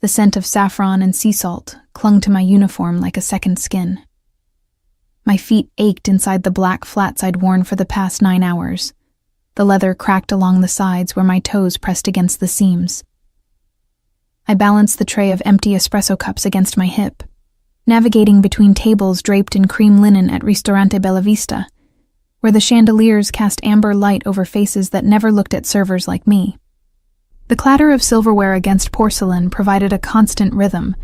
The scent of saffron and sea salt clung to my uniform like a second skin. My feet ached inside the black flats I'd worn for the past 9 hours. The leather cracked along the sides where my toes pressed against the seams. I balanced the tray of empty espresso cups against my hip, navigating between tables draped in cream linen at Ristorante Bella Vista, where the chandeliers cast amber light over faces that never looked at servers like me. The clatter of silverware against porcelain provided a constant rhythm,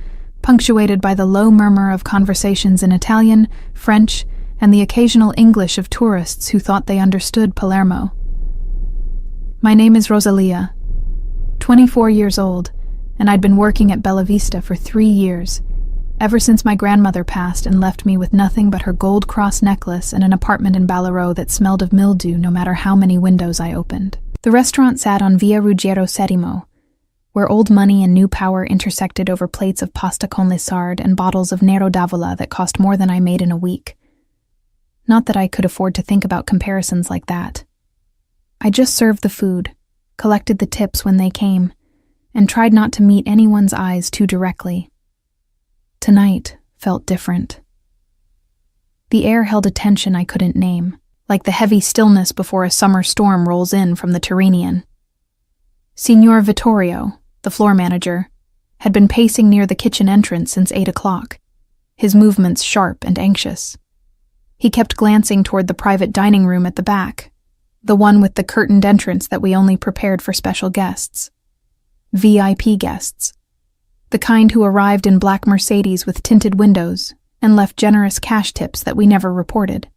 punctuated by the low murmur of conversations in Italian, French, and the occasional English of tourists who thought they understood Palermo. My name is Rosalia, 24 years old, and I'd been working at Bella Vista for 3 years, ever since my grandmother passed and left me with nothing but her gold cross necklace and an apartment in Ballarò that smelled of mildew no matter how many windows I opened. The restaurant sat on Via Ruggiero Settimo, where old money and new power intersected over plates of pasta con lissard and bottles of Nero d'Avola that cost more than I made in a week. Not that I could afford to think about comparisons like that. I just served the food, collected the tips when they came, and tried not to meet anyone's eyes too directly. Tonight felt different. The air held a tension I couldn't name, like the heavy stillness before a summer storm rolls in from the Tyrrhenian. Signor Vittorio, the floor manager, had been pacing near the kitchen entrance since 8 o'clock, his movements sharp and anxious. He kept glancing toward the private dining room at the back, the one with the curtained entrance that we only prepared for special guests. VIP guests. The kind who arrived in black Mercedes with tinted windows and left generous cash tips that we never reported.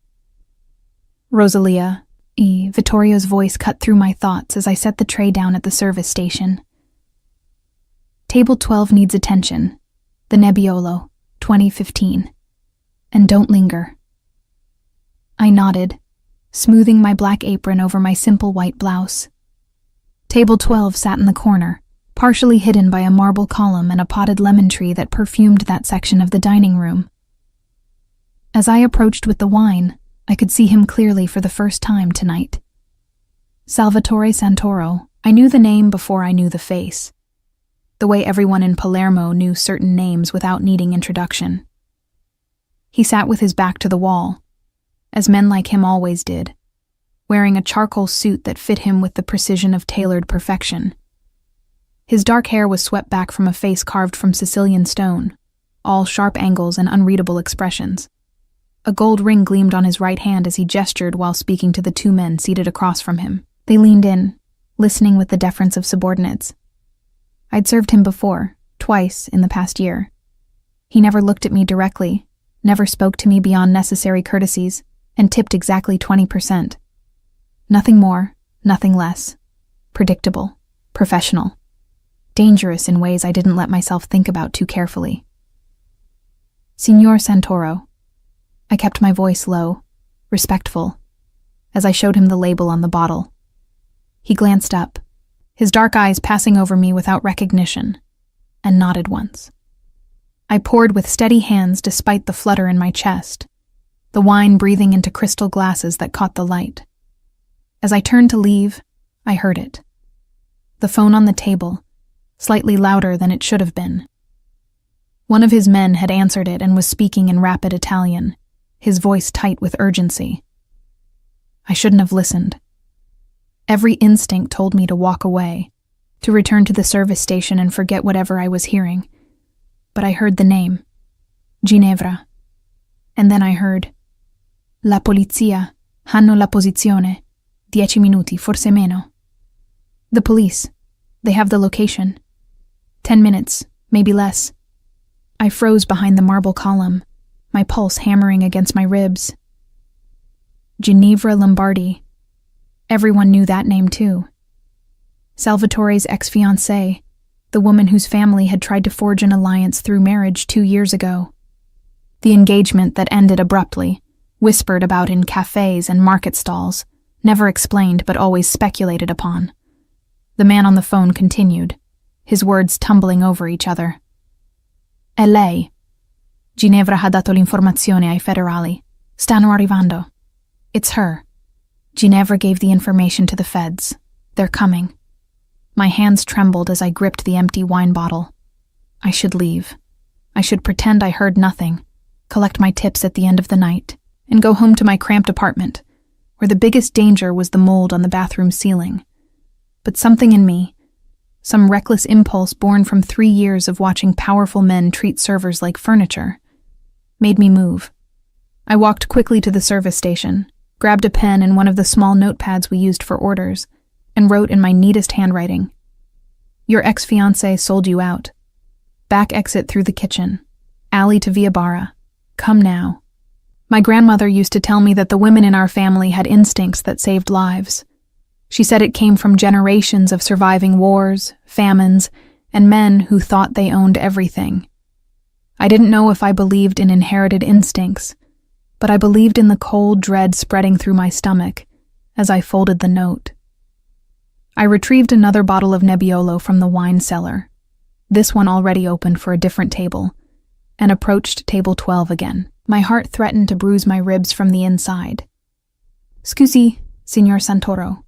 Rosalia, Vittorio's voice cut through my thoughts as I set the tray down at the service station. Table 12 needs attention. The Nebbiolo, 2015. And don't linger. I nodded, smoothing my black apron over my simple white blouse. Table 12 sat in the corner, partially hidden by a marble column and a potted lemon tree that perfumed that section of the dining room. As I approached with the wine, I could see him clearly for the first time tonight. Salvatore Santoro. I knew the name before I knew the face. The way everyone in Palermo knew certain names without needing introduction. He sat with his back to the wall, as men like him always did, wearing a charcoal suit that fit him with the precision of tailored perfection. His dark hair was swept back from a face carved from Sicilian stone, all sharp angles and unreadable expressions. A gold ring gleamed on his right hand as he gestured while speaking to the 2 men seated across from him. They leaned in, listening with the deference of subordinates. I'd served him before, twice in the past year. He never looked at me directly, never spoke to me beyond necessary courtesies, and tipped exactly 20%. Nothing more, nothing less. Predictable, professional. Dangerous in ways I didn't let myself think about too carefully. Signor Santoro. I kept my voice low, respectful, as I showed him the label on the bottle. He glanced up, his dark eyes passing over me without recognition, and nodded once. I poured with steady hands despite the flutter in my chest, the wine breathing into crystal glasses that caught the light. As I turned to leave, I heard it. The phone on the table, slightly louder than it should have been. One of his men had answered it and was speaking in rapid Italian, his voice tight with urgency. I shouldn't have listened. Every instinct told me to walk away, to return to the service station and forget whatever I was hearing. But I heard the name, Ginevra. And then I heard, La polizia, hanno la posizione, 10 minuti, forse meno. The police, they have the location. 10 minutes, maybe less. I froze behind the marble column, my pulse hammering against my ribs. Ginevra Lombardi. Everyone knew that name too. Salvatore's ex-fiancée, the woman whose family had tried to forge an alliance through marriage 2 years ago. The engagement that ended abruptly, whispered about in cafes and market stalls, never explained but always speculated upon. The man on the phone continued, his words tumbling over each other. È lei. Ginevra ha dato l'informazione ai federali. Stanno arrivando. It's her. Ginevra gave the information to the feds. They're coming. My hands trembled as I gripped the empty wine bottle. I should leave. I should pretend I heard nothing, collect my tips at the end of the night, and go home to my cramped apartment, where the biggest danger was the mold on the bathroom ceiling. But something in me, some reckless impulse born from 3 years of watching powerful men treat servers like furniture, made me move. I walked quickly to the service station, grabbed a pen and one of the small notepads we used for orders, and wrote in my neatest handwriting, "Your ex-fiancé sold you out. Back exit through the kitchen. Alley to Via Barra. Come now." My grandmother used to tell me that the women in our family had instincts that saved lives. She said it came from generations of surviving wars, famines, and men who thought they owned everything. I didn't know if I believed in inherited instincts, but I believed in the cold dread spreading through my stomach as I folded the note. I retrieved another bottle of Nebbiolo from the wine cellar, this one already opened for a different table, and approached table 12 again. My heart threatened to bruise my ribs from the inside. "Scusi, Signor Santoro."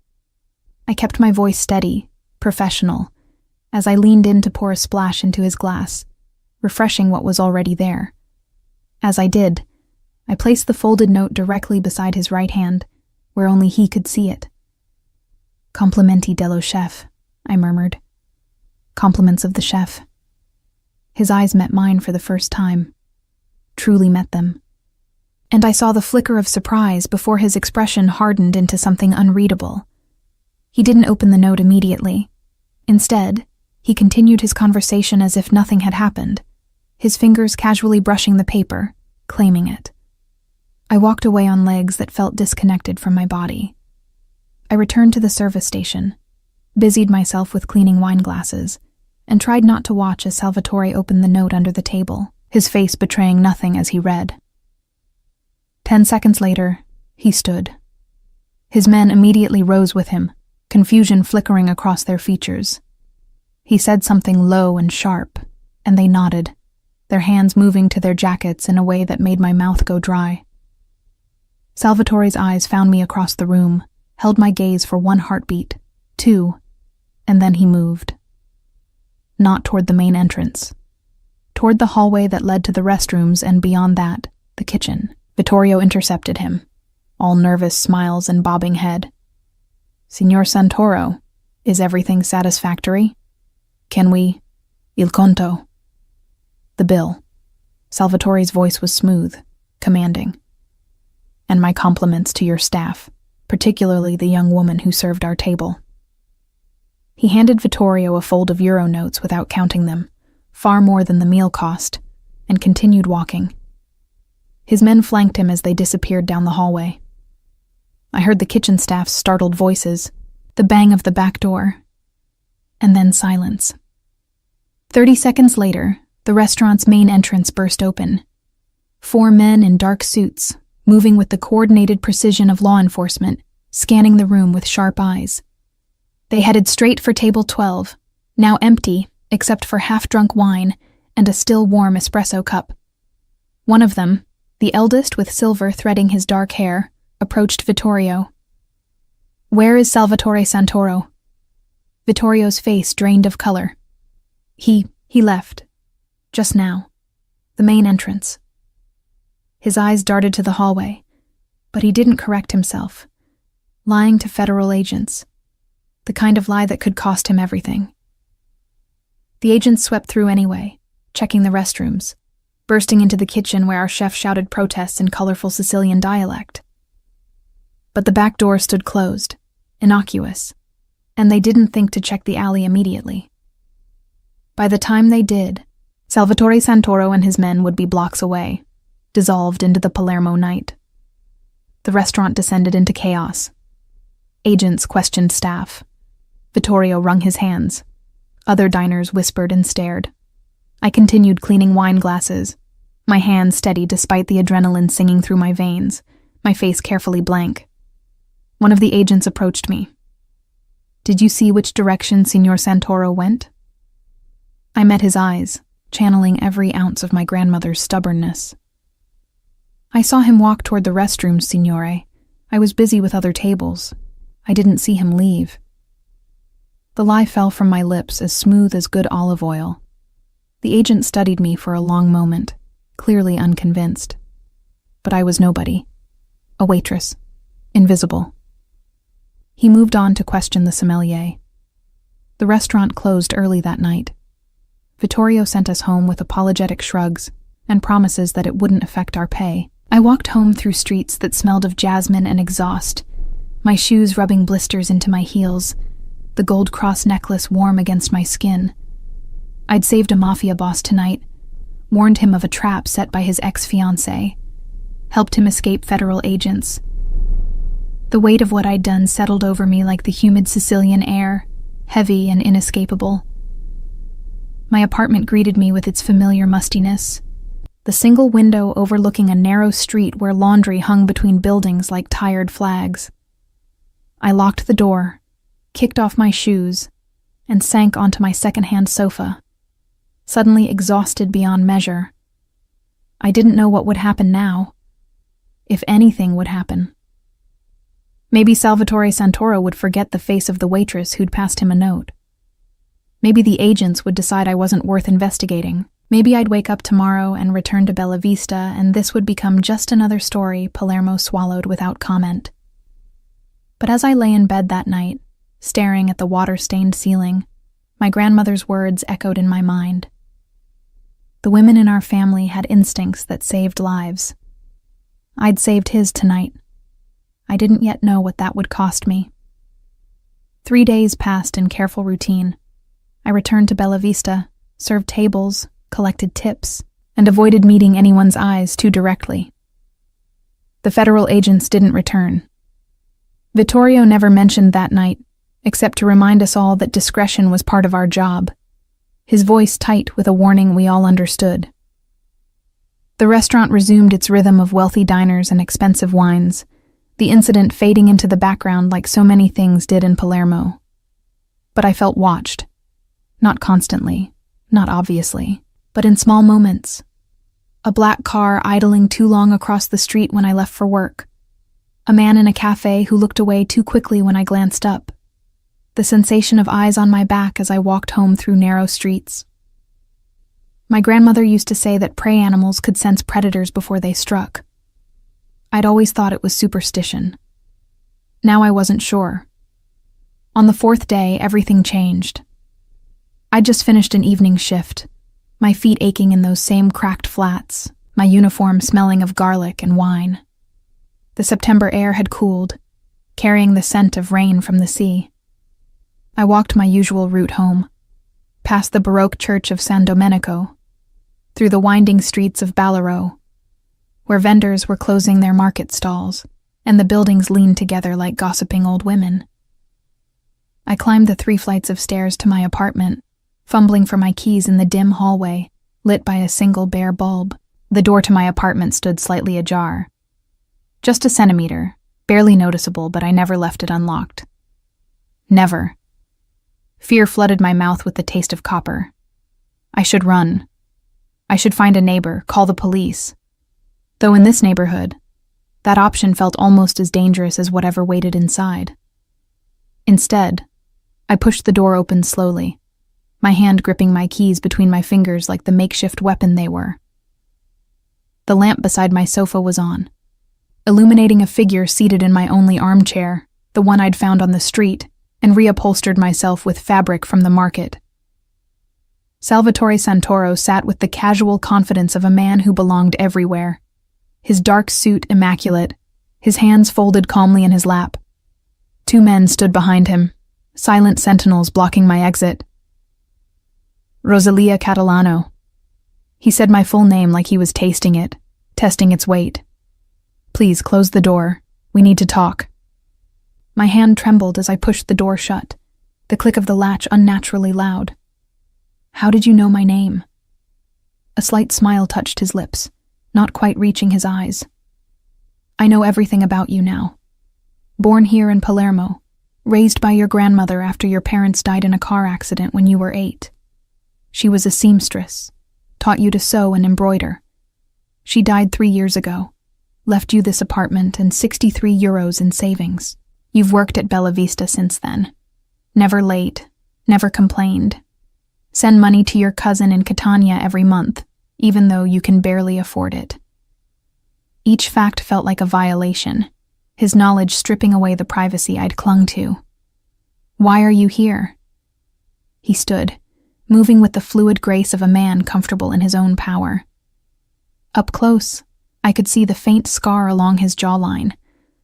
I kept my voice steady, professional, as I leaned in to pour a splash into his glass, refreshing what was already there. As I did, I placed the folded note directly beside his right hand, where only he could see it. "Complimenti dello chef," I murmured. "Compliments of the chef." His eyes met mine for the first time. Truly met them. And I saw the flicker of surprise before his expression hardened into something unreadable. He didn't open the note immediately. Instead, he continued his conversation as if nothing had happened, his fingers casually brushing the paper, claiming it. I walked away on legs that felt disconnected from my body. I returned to the service station, busied myself with cleaning wine glasses, and tried not to watch as Salvatore opened the note under the table, his face betraying nothing as he read. 10 seconds later, he stood. His men immediately rose with him, confusion flickering across their features. He said something low and sharp, and they nodded, their hands moving to their jackets in a way that made my mouth go dry. Salvatore's eyes found me across the room, held my gaze for 1 heartbeat, 2, and then he moved. Not toward the main entrance. Toward the hallway that led to the restrooms and beyond that, the kitchen. Vittorio intercepted him, all nervous smiles and bobbing head. "Signor Santoro, is everything satisfactory? Can we... il conto?" "The bill." Salvatore's voice was smooth, commanding. "And my compliments to your staff, particularly the young woman who served our table." He handed Vittorio a fold of euro notes without counting them, far more than the meal cost, and continued walking. His men flanked him as they disappeared down the hallway. I heard the kitchen staff's startled voices, the bang of the back door, and then silence. 30 seconds later, the restaurant's main entrance burst open. 4 men in dark suits, moving with the coordinated precision of law enforcement, scanning the room with sharp eyes. They headed straight for table 12, now empty except for half-drunk wine and a still warm espresso cup. One of them, the eldest with silver threading his dark hair, approached Vittorio. "Where is Salvatore Santoro?" Vittorio's face drained of color. He left. Just now. The main entrance." His eyes darted to the hallway, but he didn't correct himself. Lying to federal agents. The kind of lie that could cost him everything. The agents swept through anyway, checking the restrooms, bursting into the kitchen where our chef shouted protests in colorful Sicilian dialect. But the back door stood closed, innocuous, and they didn't think to check the alley immediately. By the time they did, Salvatore Santoro and his men would be blocks away, dissolved into the Palermo night. The restaurant descended into chaos. Agents questioned staff. Vittorio wrung his hands. Other diners whispered and stared. I continued cleaning wine glasses, my hands steady despite the adrenaline singing through my veins, my face carefully blank. One of the agents approached me. "Did you see which direction Signor Santoro went?" I met his eyes, channeling every ounce of my grandmother's stubbornness. "I saw him walk toward the restrooms, signore. I was busy with other tables. I didn't see him leave." The lie fell from my lips as smooth as good olive oil. The agent studied me for a long moment, clearly unconvinced. But I was nobody. A waitress. Invisible. He moved on to question the sommelier. The restaurant closed early that night. Vittorio sent us home with apologetic shrugs and promises that it wouldn't affect our pay. I walked home through streets that smelled of jasmine and exhaust, my shoes rubbing blisters into my heels, the gold cross necklace warm against my skin. I'd saved a Mafia boss tonight, warned him of a trap set by his ex-fiancée, helped him escape federal agents. The weight of what I'd done settled over me like the humid Sicilian air, heavy and inescapable. My apartment greeted me with its familiar mustiness, the single window overlooking a narrow street where laundry hung between buildings like tired flags. I locked the door, kicked off my shoes, and sank onto my second-hand sofa, suddenly exhausted beyond measure. I didn't know what would happen now, if anything would happen. Maybe Salvatore Santoro would forget the face of the waitress who'd passed him a note. Maybe the agents would decide I wasn't worth investigating. Maybe I'd wake up tomorrow and return to Bella Vista, and this would become just another story Palermo swallowed without comment. But as I lay in bed that night, staring at the water-stained ceiling, my grandmother's words echoed in my mind. The women in our family had instincts that saved lives. I'd saved his tonight. I didn't yet know what that would cost me. 3 days passed in careful routine. I returned to Bella Vista, served tables, collected tips, and avoided meeting anyone's eyes too directly. The federal agents didn't return. Vittorio never mentioned that night, except to remind us all that discretion was part of our job, his voice tight with a warning we all understood. The restaurant resumed its rhythm of wealthy diners and expensive wines, the incident fading into the background like so many things did in Palermo. But I felt watched. Not constantly, not obviously, but in small moments. A black car idling too long across the street when I left for work. A man in a cafe who looked away too quickly when I glanced up. The sensation of eyes on my back as I walked home through narrow streets. My grandmother used to say that prey animals could sense predators before they struck. I'd always thought it was superstition. Now I wasn't sure. On the 4th day, everything changed. I'd just finished an evening shift, my feet aching in those same cracked flats, my uniform smelling of garlic and wine. The September air had cooled, carrying the scent of rain from the sea. I walked my usual route home, past the Baroque church of San Domenico, through the winding streets of Ballarò, where vendors were closing their market stalls, and the buildings leaned together like gossiping old women. I climbed the 3 flights of stairs to my apartment, fumbling for my keys in the dim hallway, lit by a single bare bulb. The door to my apartment stood slightly ajar. Just a centimeter, barely noticeable, but I never left it unlocked. Never. Fear flooded my mouth with the taste of copper. I should run. I should find a neighbor, call the police. Though in this neighborhood, that option felt almost as dangerous as whatever waited inside. Instead, I pushed the door open slowly, my hand gripping my keys between my fingers like the makeshift weapon they were. The lamp beside my sofa was on, illuminating a figure seated in my only armchair, the one I'd found on the street, and reupholstered myself with fabric from the market. Salvatore Santoro sat with the casual confidence of a man who belonged everywhere, his dark suit immaculate, his hands folded calmly in his lap. 2 men stood behind him, silent sentinels blocking my exit. Rosalia Catalano. He said my full name like he was tasting it, testing its weight. Please close the door. We need to talk. My hand trembled as I pushed the door shut, the click of the latch unnaturally loud. How did you know my name? A slight smile touched his lips, not quite reaching his eyes. I know everything about you now. Born here in Palermo, raised by your grandmother after your parents died in a car accident when you were 8. She was a seamstress, taught you to sew and embroider. She died 3 years ago, left you this apartment and €63 in savings. You've worked at Bella Vista since then. Never late, never complained. Send money to your cousin in Catania every month, even though you can barely afford it. Each fact felt like a violation, his knowledge stripping away the privacy I'd clung to. Why are you here? He stood, moving with the fluid grace of a man comfortable in his own power. Up close, I could see the faint scar along his jawline,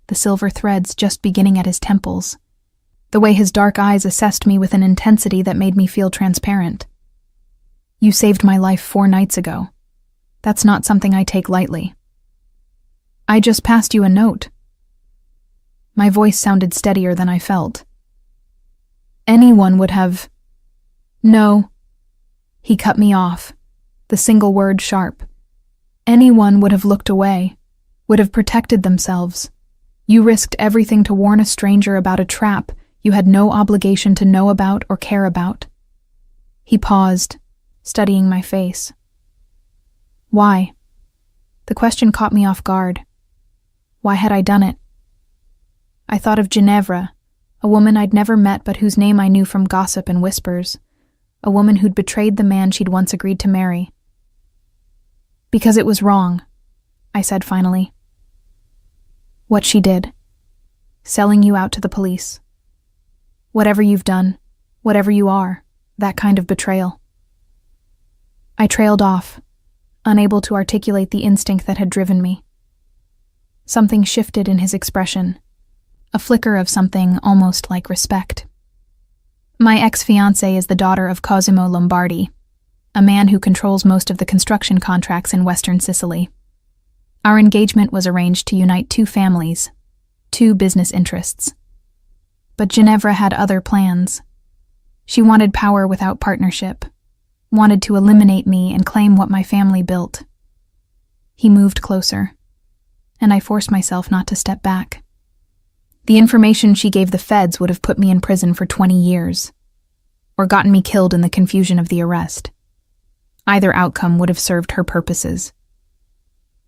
the silver threads just beginning at his temples, the way his dark eyes assessed me with an intensity that made me feel transparent. You saved my life 4 nights ago. That's not something I take lightly. I just passed you a note. My voice sounded steadier than I felt. Anyone would have... No. He cut me off, the single word sharp. Anyone would have looked away, would have protected themselves. You risked everything to warn a stranger about a trap you had no obligation to know about or care about. He paused, studying my face. Why? The question caught me off guard. Why had I done it? I thought of Ginevra, a woman I'd never met but whose name I knew from gossip and whispers, a woman who'd betrayed the man she'd once agreed to marry. Because it was wrong, I said finally. What she did. Selling you out to the police. Whatever you've done, whatever you are, that kind of betrayal. I trailed off, unable to articulate the instinct that had driven me. Something shifted in his expression, a flicker of something almost like respect. My ex-fiancée is the daughter of Cosimo Lombardi, a man who controls most of the construction contracts in western Sicily. Our engagement was arranged to unite 2 families, 2 business interests. But Ginevra had other plans. She wanted power without partnership, wanted to eliminate me and claim what my family built. He moved closer, and I forced myself not to step back. The information she gave the feds would have put me in prison for 20 years, or gotten me killed in the confusion of the arrest. Either outcome would have served her purposes.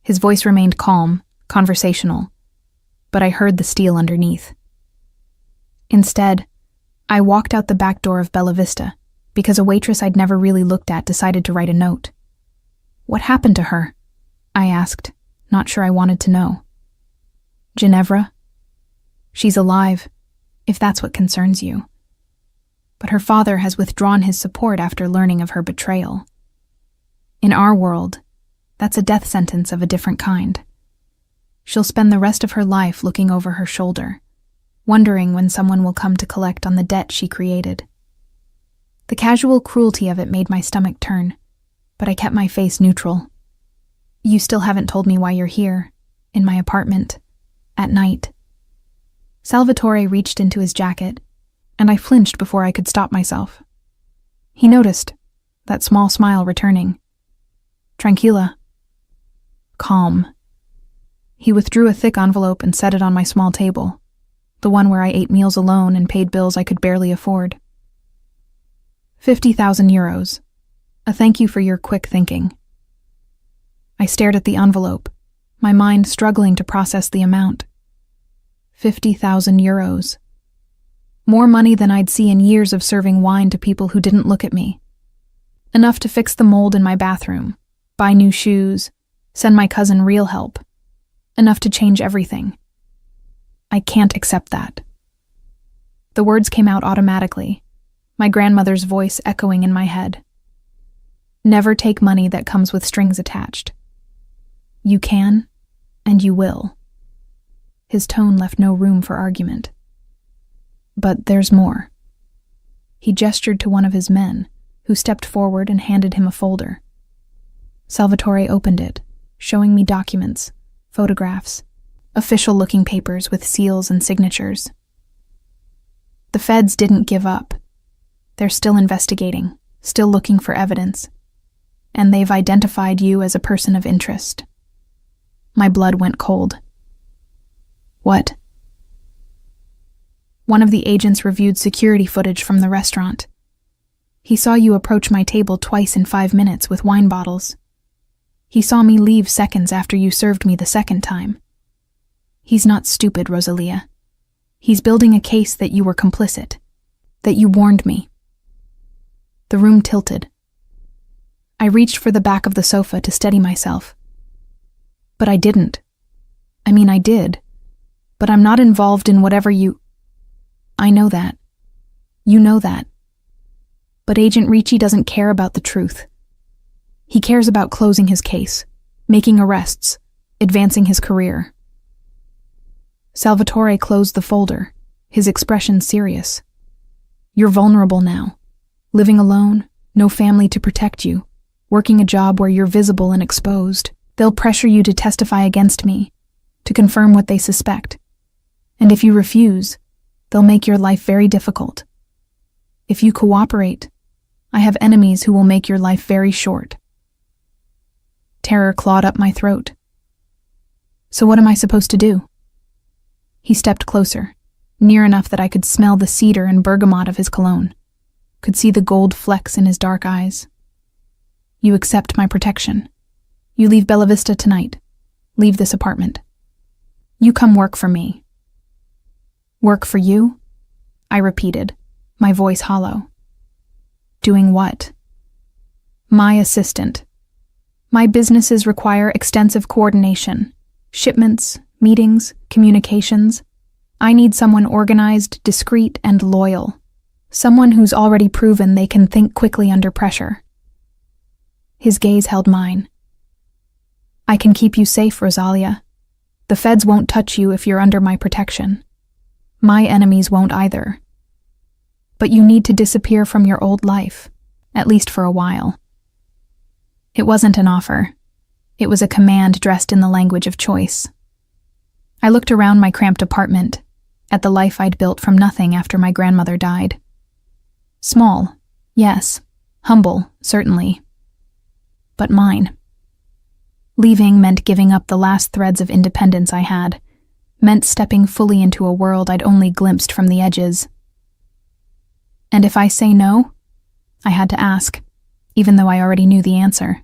His voice remained calm, conversational, but I heard the steel underneath. Instead, I walked out the back door of Bella Vista because a waitress I'd never really looked at decided to write a note. What happened to her? I asked, not sure I wanted to know. Ginevra? She's alive, if that's what concerns you. But her father has withdrawn his support after learning of her betrayal. In our world, that's a death sentence of a different kind. She'll spend the rest of her life looking over her shoulder, wondering when someone will come to collect on the debt she created. The casual cruelty of it made my stomach turn, but I kept my face neutral. You still haven't told me why you're here, in my apartment, at night. Salvatore reached into his jacket, and I flinched before I could stop myself. He noticed, that small smile returning. Tranquilla. Calm. He withdrew a thick envelope and set it on my small table, the one where I ate meals alone and paid bills I could barely afford. 50,000 euros. A thank you for your quick thinking. I stared at the envelope, my mind struggling to process the amount. 50,000 euros. More money than I'd see in years of serving wine to people who didn't look at me. Enough to fix the mold in my bathroom, buy new shoes, send my cousin real help. Enough to change everything. I can't accept that. The words came out automatically, my grandmother's voice echoing in my head. Never take money that comes with strings attached. You can, and you will. His tone left no room for argument. But there's more. He gestured to one of his men, who stepped forward and handed him a folder. Salvatore opened it, showing me documents, photographs, official-looking papers with seals and signatures. The feds didn't give up. They're still investigating, still looking for evidence. And they've identified you as a person of interest. My blood went cold. What? One of the agents reviewed security footage from the restaurant. He saw you approach my table twice in 5 minutes with wine bottles. He saw me leave seconds after you served me the second time. He's not stupid, Rosalia. He's building a case that you were complicit, that you warned me. The room tilted. I reached for the back of the sofa to steady myself. But I didn't. I did. But I'm not involved in whatever you... I know that. You know that. But Agent Ricci doesn't care about the truth. He cares about closing his case, making arrests, advancing his career. Salvatore closed the folder, his expression serious. You're vulnerable now. Living alone, no family to protect you, working a job where you're visible and exposed. They'll pressure you to testify against me, to confirm what they suspect. And if you refuse, they'll make your life very difficult. If you cooperate, I have enemies who will make your life very short. Terror clawed up my throat. So what am I supposed to do? He stepped closer, near enough that I could smell the cedar and bergamot of his cologne, could see the gold flecks in his dark eyes. You accept my protection. You leave Bella Vista tonight. Leave this apartment. You come work for me. Work for you? I repeated, my voice hollow. Doing what? My assistant. My businesses require extensive coordination. Shipments, meetings, communications. I need someone organized, discreet, and loyal. Someone who's already proven they can think quickly under pressure. His gaze held mine. I can keep you safe, Rosalia. The feds won't touch you if you're under my protection. My enemies won't either. But you need to disappear from your old life, at least for a while. It wasn't an offer. It was a command dressed in the language of choice. I looked around my cramped apartment, at the life I'd built from nothing after my grandmother died. Small, yes. Humble, certainly. But mine. Leaving meant giving up the last threads of independence I had, meant stepping fully into a world I'd only glimpsed from the edges. And if I say no? I had to ask, even though I already knew the answer.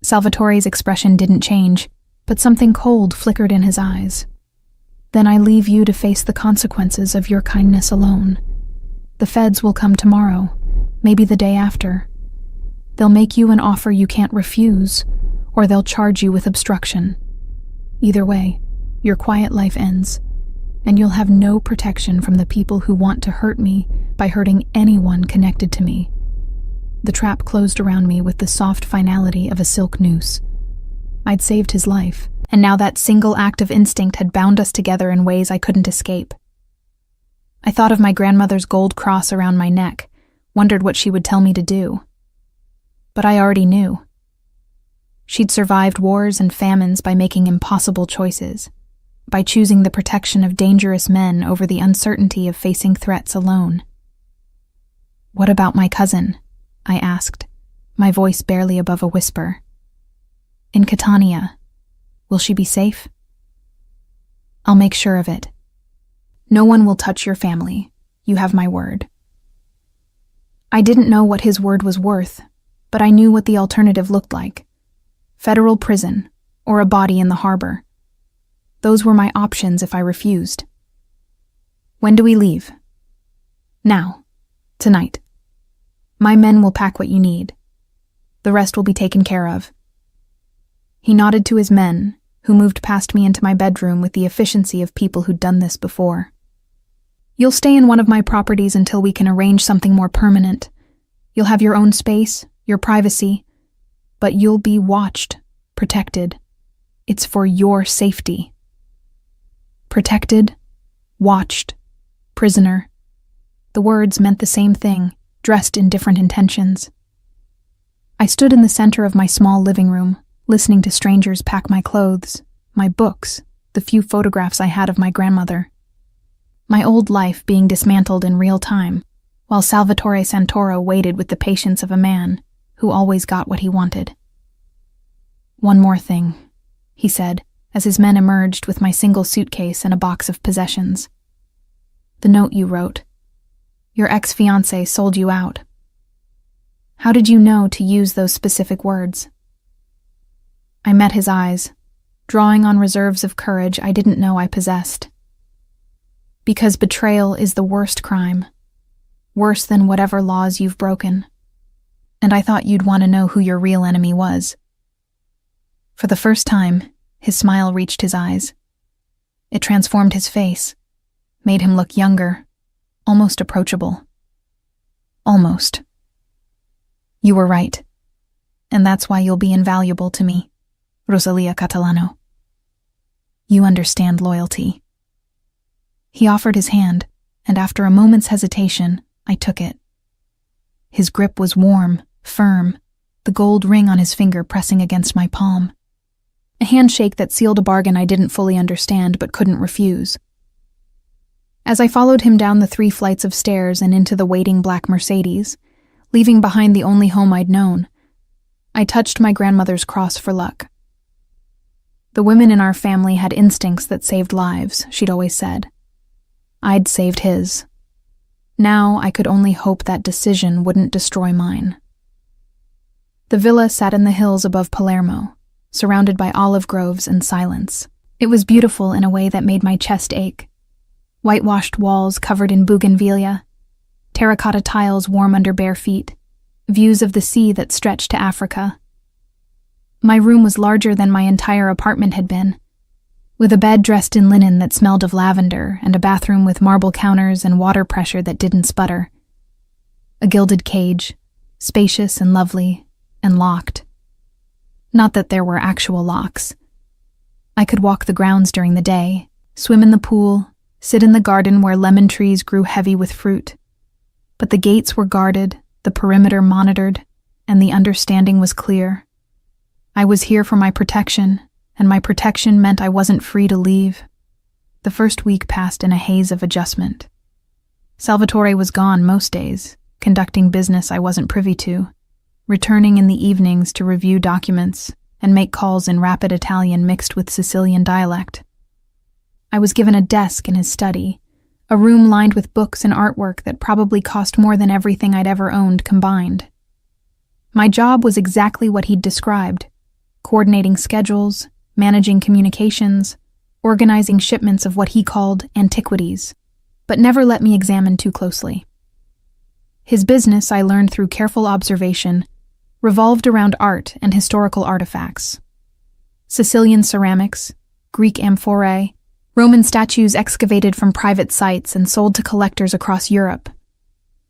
Salvatore's expression didn't change, but something cold flickered in his eyes. Then I leave you to face the consequences of your kindness alone. The feds will come tomorrow, maybe the day after. They'll make you an offer you can't refuse, or they'll charge you with obstruction. Either way, your quiet life ends, and you'll have no protection from the people who want to hurt me by hurting anyone connected to me. The trap closed around me with the soft finality of a silk noose. I'd saved his life, and now that single act of instinct had bound us together in ways I couldn't escape. I thought of my grandmother's gold cross around my neck, wondered what she would tell me to do. But I already knew. She'd survived wars and famines by making impossible choices, by choosing the protection of dangerous men over the uncertainty of facing threats alone. What about my cousin? I asked, my voice barely above a whisper. In Catania, will she be safe? I'll make sure of it. No one will touch your family. You have my word. I didn't know what his word was worth, but I knew what the alternative looked like. Federal prison, or a body in the harbor. Those were my options if I refused. When do we leave? Now. Tonight. My men will pack what you need. The rest will be taken care of. He nodded to his men, who moved past me into my bedroom with the efficiency of people who'd done this before. You'll stay in one of my properties until we can arrange something more permanent. You'll have your own space, your privacy, but you'll be watched, protected. It's for your safety. Protected, watched, prisoner. The words meant the same thing, dressed in different intentions. I stood in the center of my small living room, listening to strangers pack my clothes, my books, the few photographs I had of my grandmother. My old life being dismantled in real time, while Salvatore Santoro waited with the patience of a man who always got what he wanted. One more thing, he said, as his men emerged with my single suitcase and a box of possessions. The note you wrote. Your ex-fiancé sold you out. How did you know to use those specific words? I met his eyes, drawing on reserves of courage I didn't know I possessed. Because betrayal is the worst crime, worse than whatever laws you've broken, and I thought you'd want to know who your real enemy was." For the first time, his smile reached his eyes. It transformed his face, made him look younger, almost approachable. Almost. "You were right, and that's why you'll be invaluable to me, Rosalia Catalano. You understand loyalty." He offered his hand, and after a moment's hesitation, I took it. His grip was warm, firm, the gold ring on his finger pressing against my palm. A handshake that sealed a bargain I didn't fully understand but couldn't refuse. As I followed him down the 3 flights of stairs and into the waiting black Mercedes, leaving behind the only home I'd known, I touched my grandmother's cross for luck. The women in our family had instincts that saved lives, she'd always said. I'd saved his. Now I could only hope that decision wouldn't destroy mine. The villa sat in the hills above Palermo, surrounded by olive groves and silence. It was beautiful in a way that made my chest ache. Whitewashed walls covered in bougainvillea, terracotta tiles warm under bare feet, views of the sea that stretched to Africa. My room was larger than my entire apartment had been, with a bed dressed in linen that smelled of lavender and a bathroom with marble counters and water pressure that didn't sputter. A gilded cage, spacious and lovely, and locked. Not that there were actual locks. I could walk the grounds during the day, swim in the pool, sit in the garden where lemon trees grew heavy with fruit. But the gates were guarded, the perimeter monitored, and the understanding was clear. I was here for my protection, and my protection meant I wasn't free to leave. The first week passed in a haze of adjustment. Salvatore was gone most days, conducting business I wasn't privy to, returning in the evenings to review documents and make calls in rapid Italian mixed with Sicilian dialect. I was given a desk in his study, a room lined with books and artwork that probably cost more than everything I'd ever owned combined. My job was exactly what he'd described: coordinating schedules, managing communications, organizing shipments of what he called antiquities, but never let me examine too closely. His business, I learned through careful observation, revolved around art and historical artifacts. Sicilian ceramics, Greek amphorae, Roman statues excavated from private sites and sold to collectors across Europe.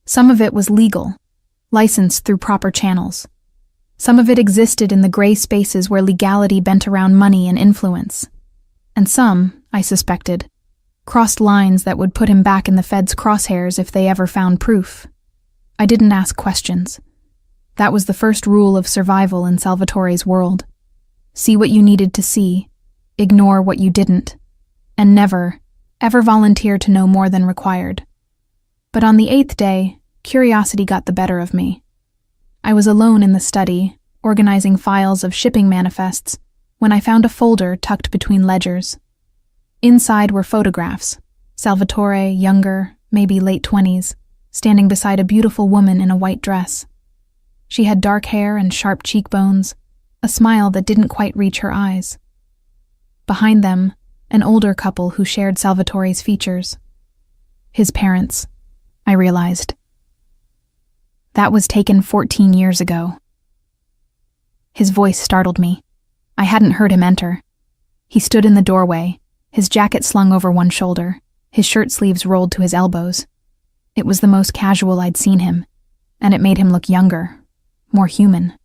Some of it was legal, licensed through proper channels. Some of it existed in the gray spaces where legality bent around money and influence. And some, I suspected, crossed lines that would put him back in the Fed's crosshairs if they ever found proof. I didn't ask questions. That was the first rule of survival in Salvatore's world. See what you needed to see, ignore what you didn't, and never, ever volunteer to know more than required. But on the 8th day, curiosity got the better of me. I was alone in the study, organizing files of shipping manifests, when I found a folder tucked between ledgers. Inside were photographs, Salvatore, younger, maybe late 20s, standing beside a beautiful woman in a white dress. She had dark hair and sharp cheekbones, a smile that didn't quite reach her eyes. Behind them, an older couple who shared Salvatore's features. His parents, I realized. That was taken 14 years ago. His voice startled me. I hadn't heard him enter. He stood in the doorway, his jacket slung over one shoulder, his shirt sleeves rolled to his elbows. It was the most casual I'd seen him, and it made him look younger, more human.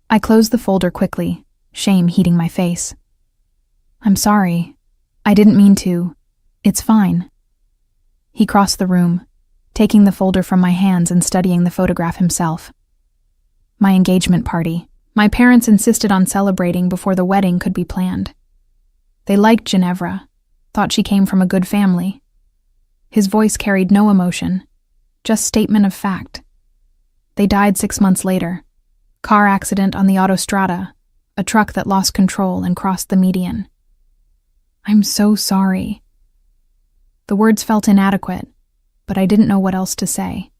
I closed the folder quickly, shame heating my face. I'm sorry. I didn't mean to. It's fine. He crossed the room, taking the folder from my hands and studying the photograph himself. My engagement party. My parents insisted on celebrating before the wedding could be planned. They liked Ginevra, thought she came from a good family. His voice carried no emotion, just statement of fact. They died 6 months later. Car accident on the autostrada, a truck that lost control and crossed the median. I'm so sorry. The words felt inadequate, but I didn't know what else to say.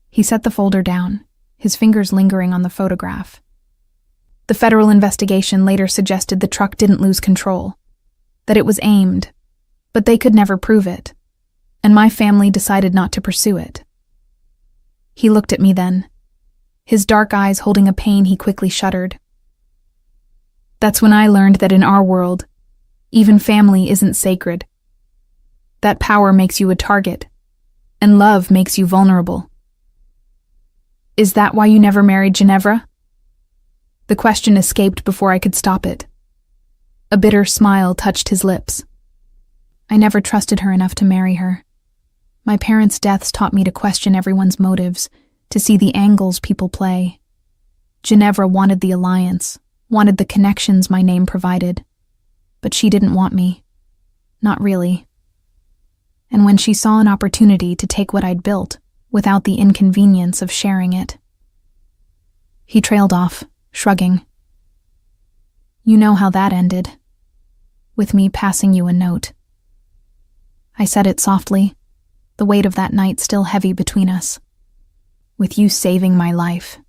He set the folder down, his fingers lingering on the photograph. The federal investigation later suggested the truck didn't lose control, that it was aimed, but they could never prove it, and my family decided not to pursue it. He looked at me then. his dark eyes holding a pain he quickly shuddered. That's when I learned that in our world, even family isn't sacred. That power makes you a target, and love makes you vulnerable. Is that why you never married Ginevra? The question escaped before I could stop it. A bitter smile touched his lips. I never trusted her enough to marry her. My parents' deaths taught me to question everyone's motives, to see the angles people play. Ginevra wanted the alliance, wanted the connections my name provided. But she didn't want me. Not really. And when she saw an opportunity to take what I'd built, without the inconvenience of sharing it. He trailed off, shrugging. You know how that ended. With me passing you a note. I said it softly, the weight of that night still heavy between us. With you saving my life.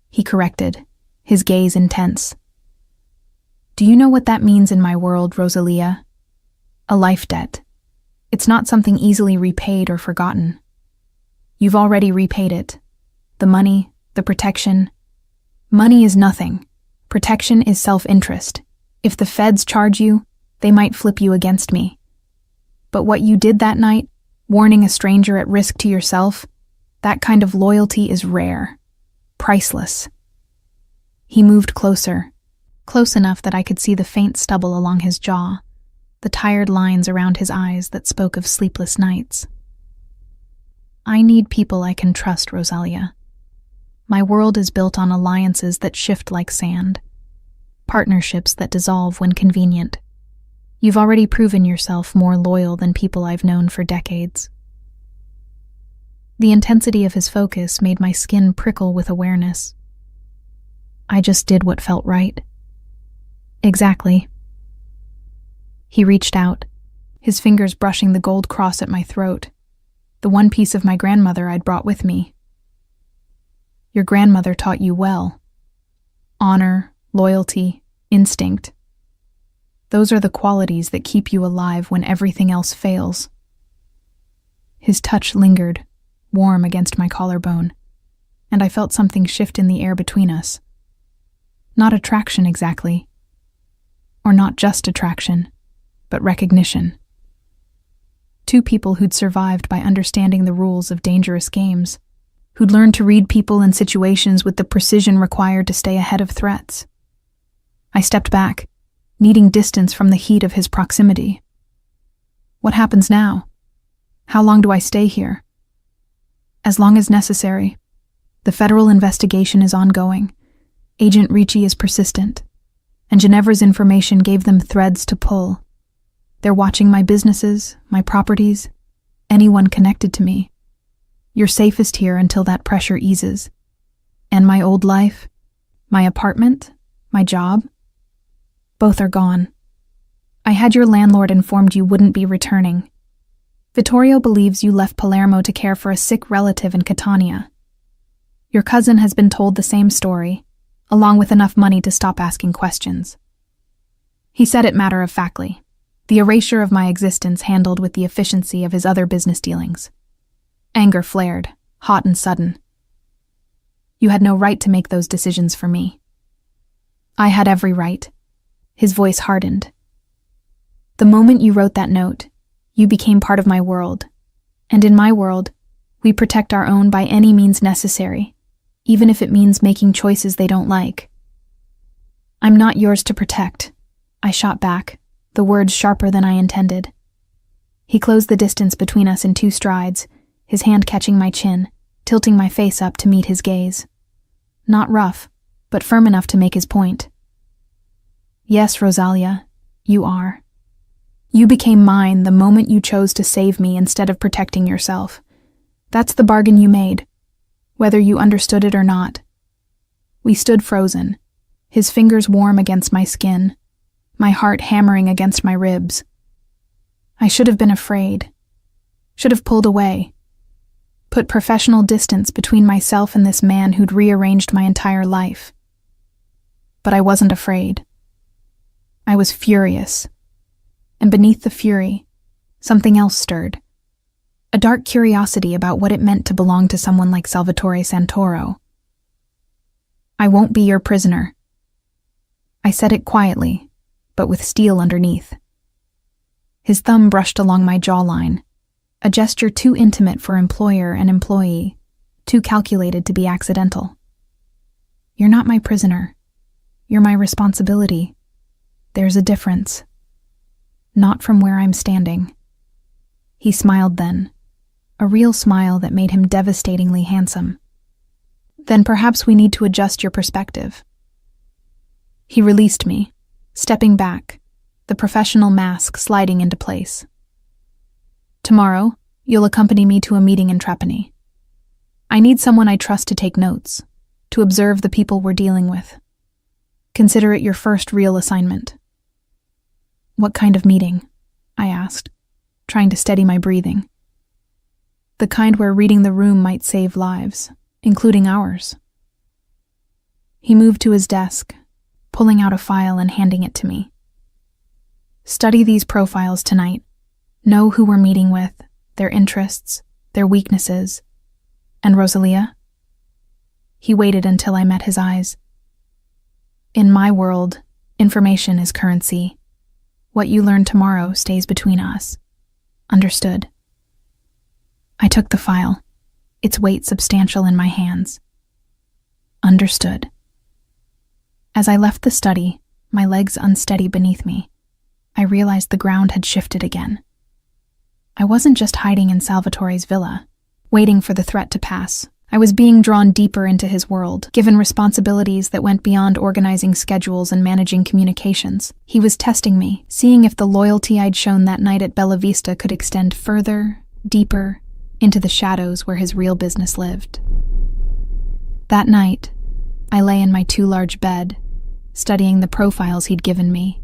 He corrected, his gaze intense. Do you know what that means in my world, Rosalia? A life debt. It's not something easily repaid or forgotten. You've already repaid it. The money, the protection. Money is nothing. Protection is self-interest. If the feds charge you, they might flip you against me. But what you did that night, warning a stranger at risk to yourself, that kind of loyalty is rare. Priceless. He moved closer, close enough that I could see the faint stubble along his jaw, the tired lines around his eyes that spoke of sleepless nights. I need people I can trust, Rosalia. My world is built on alliances that shift like sand, partnerships that dissolve when convenient. You've already proven yourself more loyal than people I've known for decades. The intensity of his focus made my skin prickle with awareness. I just did what felt right. Exactly. He reached out, his fingers brushing the gold cross at my throat, the one piece of my grandmother I'd brought with me. Your grandmother taught you well. Honor, loyalty, instinct. Those are the qualities that keep you alive when everything else fails. His touch lingered, warm against my collarbone, and I felt something shift in the air between us. Not attraction exactly. Or not just attraction, but recognition. Two people who'd survived by understanding the rules of dangerous games, who'd learned to read people and situations with the precision required to stay ahead of threats. I stepped back, needing distance from the heat of his proximity. What happens now? How long do I stay here? As long as necessary. The federal investigation is ongoing. Agent Ricci is persistent, and Ginevra's information gave them threads to pull. They're watching my businesses, my properties, anyone connected to me. You're safest here until that pressure eases. And my old life, my apartment, my job, both are gone. I had your landlord informed you wouldn't be returning. Vittorio believes you left Palermo to care for a sick relative in Catania. Your cousin has been told the same story, along with enough money to stop asking questions. He said it matter-of-factly, the erasure of my existence handled with the efficiency of his other business dealings. Anger flared, hot and sudden. You had no right to make those decisions for me. I had every right. His voice hardened. The moment you wrote that note, you became part of my world. And in my world, we protect our own by any means necessary, even if it means making choices they don't like. I'm not yours to protect, I shot back, the words sharper than I intended. He closed the distance between us in 2 strides, his hand catching my chin, tilting my face up to meet his gaze. Not rough, but firm enough to make his point. Yes, Rosalia, you are. You became mine the moment you chose to save me instead of protecting yourself. That's the bargain you made, whether you understood it or not. We stood frozen, his fingers warm against my skin, my heart hammering against my ribs. I should have been afraid, should have pulled away, put professional distance between myself and this man who'd rearranged my entire life. But I wasn't afraid. I was furious. And beneath the fury, something else stirred. A dark curiosity about what it meant to belong to someone like Salvatore Santoro. I won't be your prisoner. I said it quietly, but with steel underneath. His thumb brushed along my jawline, a gesture too intimate for employer and employee, too calculated to be accidental. You're not my prisoner. You're my responsibility. There's a difference. Not from where I'm standing. He smiled then, a real smile that made him devastatingly handsome. Then perhaps we need to adjust your perspective. He released me, stepping back, the professional mask sliding into place. Tomorrow, you'll accompany me to a meeting in Trapani. I need someone I trust to take notes, to observe the people we're dealing with. Consider it your first real assignment. What kind of meeting? I asked, trying to steady my breathing. The kind where reading the room might save lives, including ours. He moved to his desk, pulling out a file and handing it to me. Study these profiles tonight. Know who we're meeting with, their interests, their weaknesses. And Rosalia? He waited until I met his eyes. In my world, information is currency. What you learn tomorrow stays between us. Understood? I took the file, its weight substantial in my hands. Understood. As I left the study, my legs unsteady beneath me, I realized the ground had shifted again. I wasn't just hiding in Salvatore's villa, waiting for the threat to pass. I was being drawn deeper into his world, given responsibilities that went beyond organizing schedules and managing communications. He was testing me, seeing if the loyalty I'd shown that night at Bella Vista could extend further, deeper, into the shadows where his real business lived. That night, I lay in my too large bed, studying the profiles he'd given me.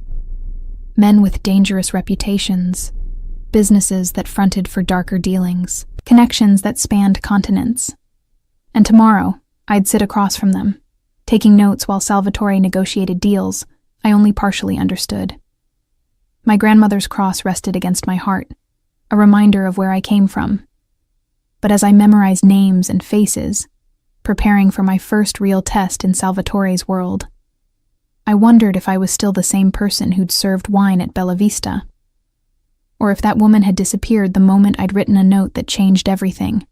Men with dangerous reputations, businesses that fronted for darker dealings, connections that spanned continents. And tomorrow, I'd sit across from them, taking notes while Salvatore negotiated deals I only partially understood. My grandmother's cross rested against my heart, a reminder of where I came from. But as I memorized names and faces, preparing for my first real test in Salvatore's world, I wondered if I was still the same person who'd served wine at Bella Vista, or if that woman had disappeared the moment I'd written a note that changed everything.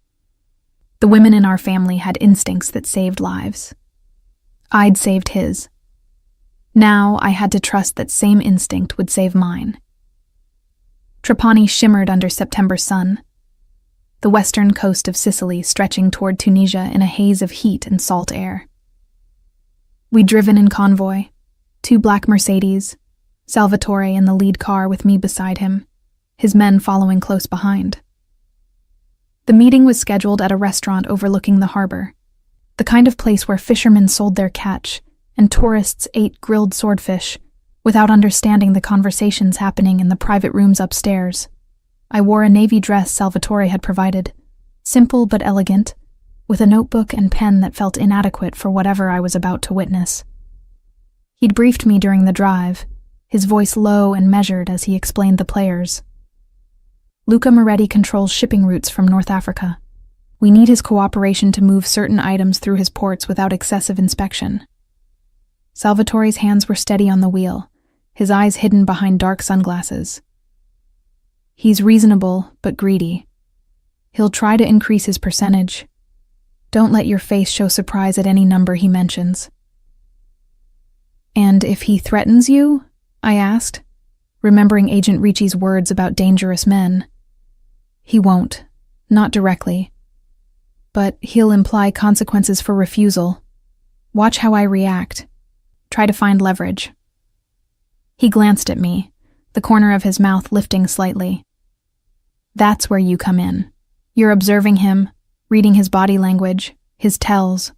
The women in our family had instincts that saved lives. I'd saved his. Now I had to trust that same instinct would save mine. Trapani shimmered under September sun, the western coast of Sicily stretching toward Tunisia in a haze of heat and salt air. We'd driven in convoy, 2 black Mercedes, Salvatore in the lead car with me beside him, his men following close behind. The meeting was scheduled at a restaurant overlooking the harbor, the kind of place where fishermen sold their catch and tourists ate grilled swordfish without understanding the conversations happening in the private rooms upstairs. I wore a navy dress Salvatore had provided, simple but elegant, with a notebook and pen that felt inadequate for whatever I was about to witness. He'd briefed me during the drive, his voice low and measured as he explained the players. Luca Moretti controls shipping routes from North Africa. We need his cooperation to move certain items through his ports without excessive inspection. Salvatore's hands were steady on the wheel, his eyes hidden behind dark sunglasses. He's reasonable, but greedy. He'll try to increase his percentage. Don't let your face show surprise at any number he mentions. And if he threatens you? I asked, remembering Agent Ricci's words about dangerous men. He won't, not directly. But he'll imply consequences for refusal. Watch how I react. Try to find leverage. He glanced at me, the corner of his mouth lifting slightly. That's where you come in. You're observing him, reading his body language, his tells.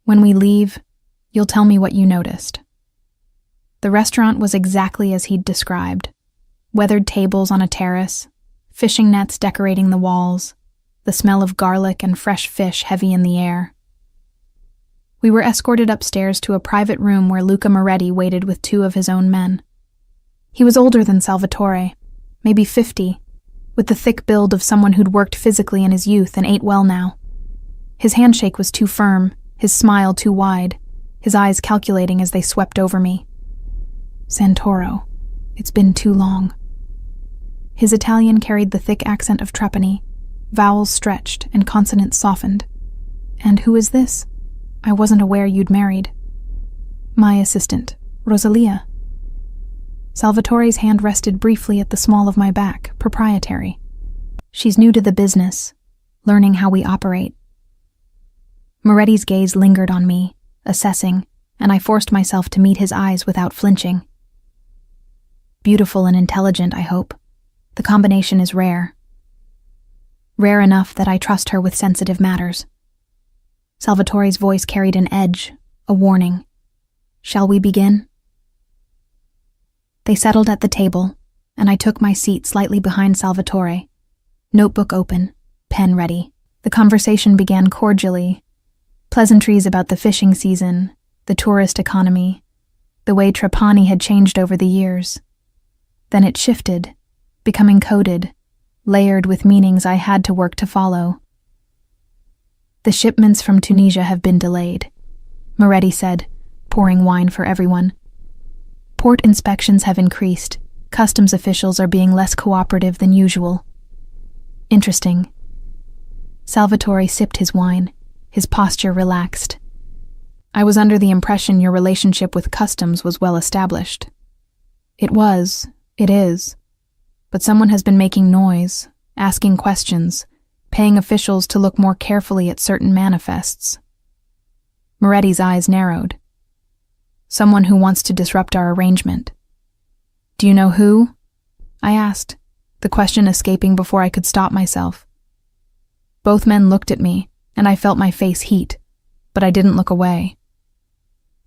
When we leave, you'll tell me what you noticed. The restaurant was exactly as he'd described. Weathered tables on a terrace, fishing nets decorating the walls, the smell of garlic and fresh fish heavy in the air. We were escorted upstairs to a private room where Luca Moretti waited with 2 of his own men. He was older than Salvatore, maybe 50, with the thick build of someone who'd worked physically in his youth and ate well now. His handshake was too firm, his smile too wide, his eyes calculating as they swept over me. Santoro. It's been too long. His Italian carried the thick accent of Trapani, vowels stretched and consonants softened. And who is this? I wasn't aware you'd married. My assistant, Rosalia. Salvatore's hand rested briefly at the small of my back, proprietary. She's new to the business, learning how we operate. Moretti's gaze lingered on me, assessing, and I forced myself to meet his eyes without flinching. Beautiful and intelligent, I hope. The combination is rare. Rare enough that I trust her with sensitive matters. Salvatore's voice carried an edge, a warning. Shall we begin? They settled at the table, and I took my seat slightly behind Salvatore, notebook open, pen ready. The conversation began cordially. Pleasantries about the fishing season, the tourist economy, the way Trapani had changed over the years. Then it shifted, becoming coded, layered with meanings I had to work to follow. The shipments from Tunisia have been delayed, Moretti said, pouring wine for everyone. Port inspections have increased. Customs officials are being less cooperative than usual. Interesting. Salvatore sipped his wine, his posture relaxed. I was under the impression your relationship with customs was well established. It is. But someone has been making noise, asking questions, paying officials to look more carefully at certain manifests. Moretti's eyes narrowed. Someone who wants to disrupt our arrangement. Do you know who? I asked, the question escaping before I could stop myself. Both men looked at me, and I felt my face heat, but I didn't look away.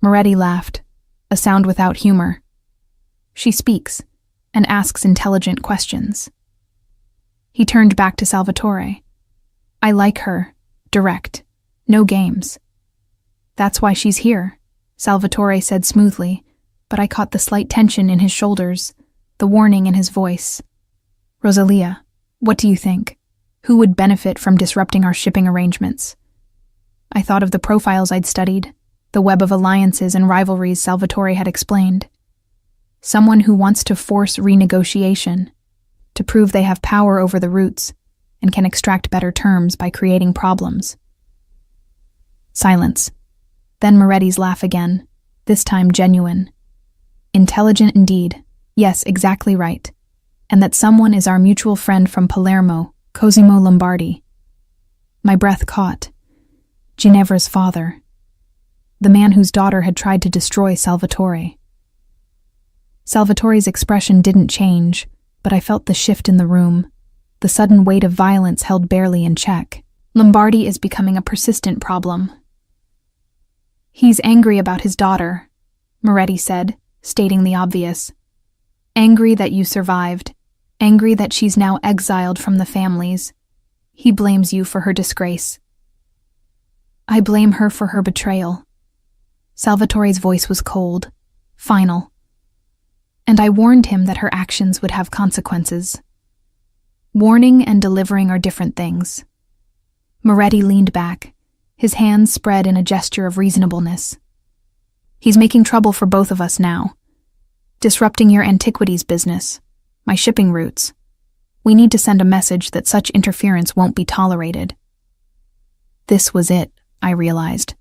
Moretti laughed, a sound without humor. She speaks, and asks intelligent questions. He turned back to Salvatore. I like her, direct, no games. That's why she's here, Salvatore said smoothly, but I caught the slight tension in his shoulders, the warning in his voice. Rosalia, what do you think? Who would benefit from disrupting our shipping arrangements? I thought of the profiles I'd studied, the web of alliances and rivalries Salvatore had explained. Someone who wants to force renegotiation, to prove they have power over the routes and can extract better terms by creating problems. Silence. Then Moretti's laugh again, this time genuine. Intelligent indeed. Yes, exactly right. And that someone is our mutual friend from Palermo, Cosimo Lombardi. My breath caught. Ginevra's father. The man whose daughter had tried to destroy Salvatore. Salvatore's expression didn't change, but I felt the shift in the room. The sudden weight of violence held barely in check. Lombardi is becoming a persistent problem. He's angry about his daughter, Moretti said, stating the obvious. Angry that you survived. Angry that she's now exiled from the families. He blames you for her disgrace. I blame her for her betrayal. Salvatore's voice was cold, final. And I warned him that her actions would have consequences. Warning and delivering are different things. Moretti leaned back, his hands spread in a gesture of reasonableness. He's making trouble for both of us now. Disrupting your antiquities business, my shipping routes. We need to send a message that such interference won't be tolerated. This was it, I realized.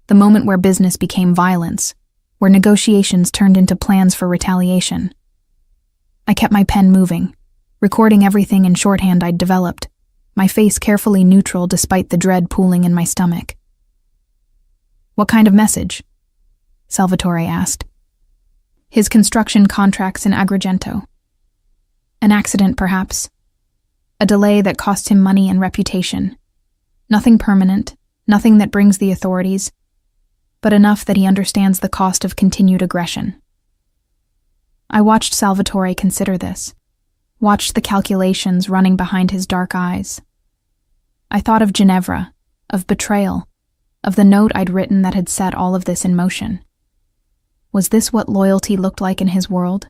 The moment where business became violence, where negotiations turned into plans for retaliation. I kept my pen moving, recording everything in shorthand I'd developed, my face carefully neutral despite the dread pooling in my stomach. What kind of message? Salvatore asked. His construction contracts in Agrigento. An accident, perhaps. A delay that cost him money and reputation. Nothing permanent, nothing that brings the authorities, but enough that he understands the cost of continued aggression. I watched Salvatore consider this, watched the calculations running behind his dark eyes. I thought of Ginevra, of betrayal, of the note I'd written that had set all of this in motion. Was this what loyalty looked like in his world?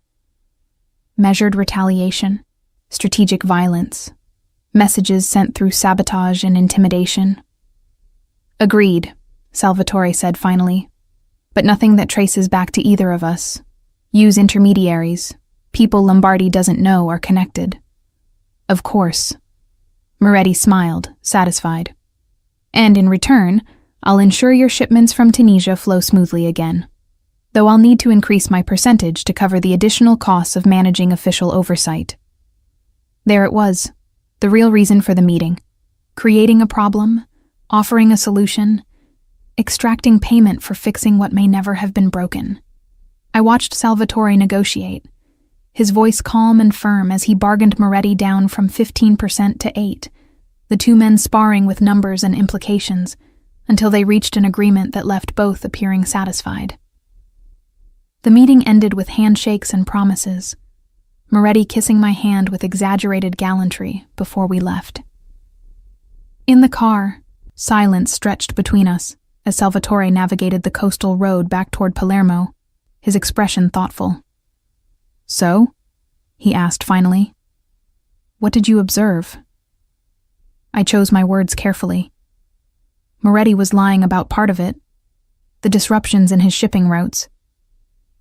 Measured retaliation, strategic violence, messages sent through sabotage and intimidation. Agreed, Salvatore said finally. but nothing that traces back to either of us. Use intermediaries, people Lombardi doesn't know are connected. Of course. Moretti smiled, satisfied. And in return, I'll ensure your shipments from Tunisia flow smoothly again. Though I'll need to increase my percentage to cover the additional costs of managing official oversight. There it was, the real reason for the meeting. Creating a problem, offering a solution, extracting payment for fixing what may never have been broken. I watched Salvatore negotiate, his voice calm and firm as he bargained Moretti down from 15% to 8%, the two men sparring with numbers and implications, until they reached an agreement that left both appearing satisfied. The meeting ended with handshakes and promises, Moretti kissing my hand with exaggerated gallantry before we left. In the car, silence stretched between us as Salvatore navigated the coastal road back toward Palermo, his expression thoughtful. "So?" he asked finally. "What did you observe?" I chose my words carefully. Moretti was lying about part of it, the disruptions in his shipping routes.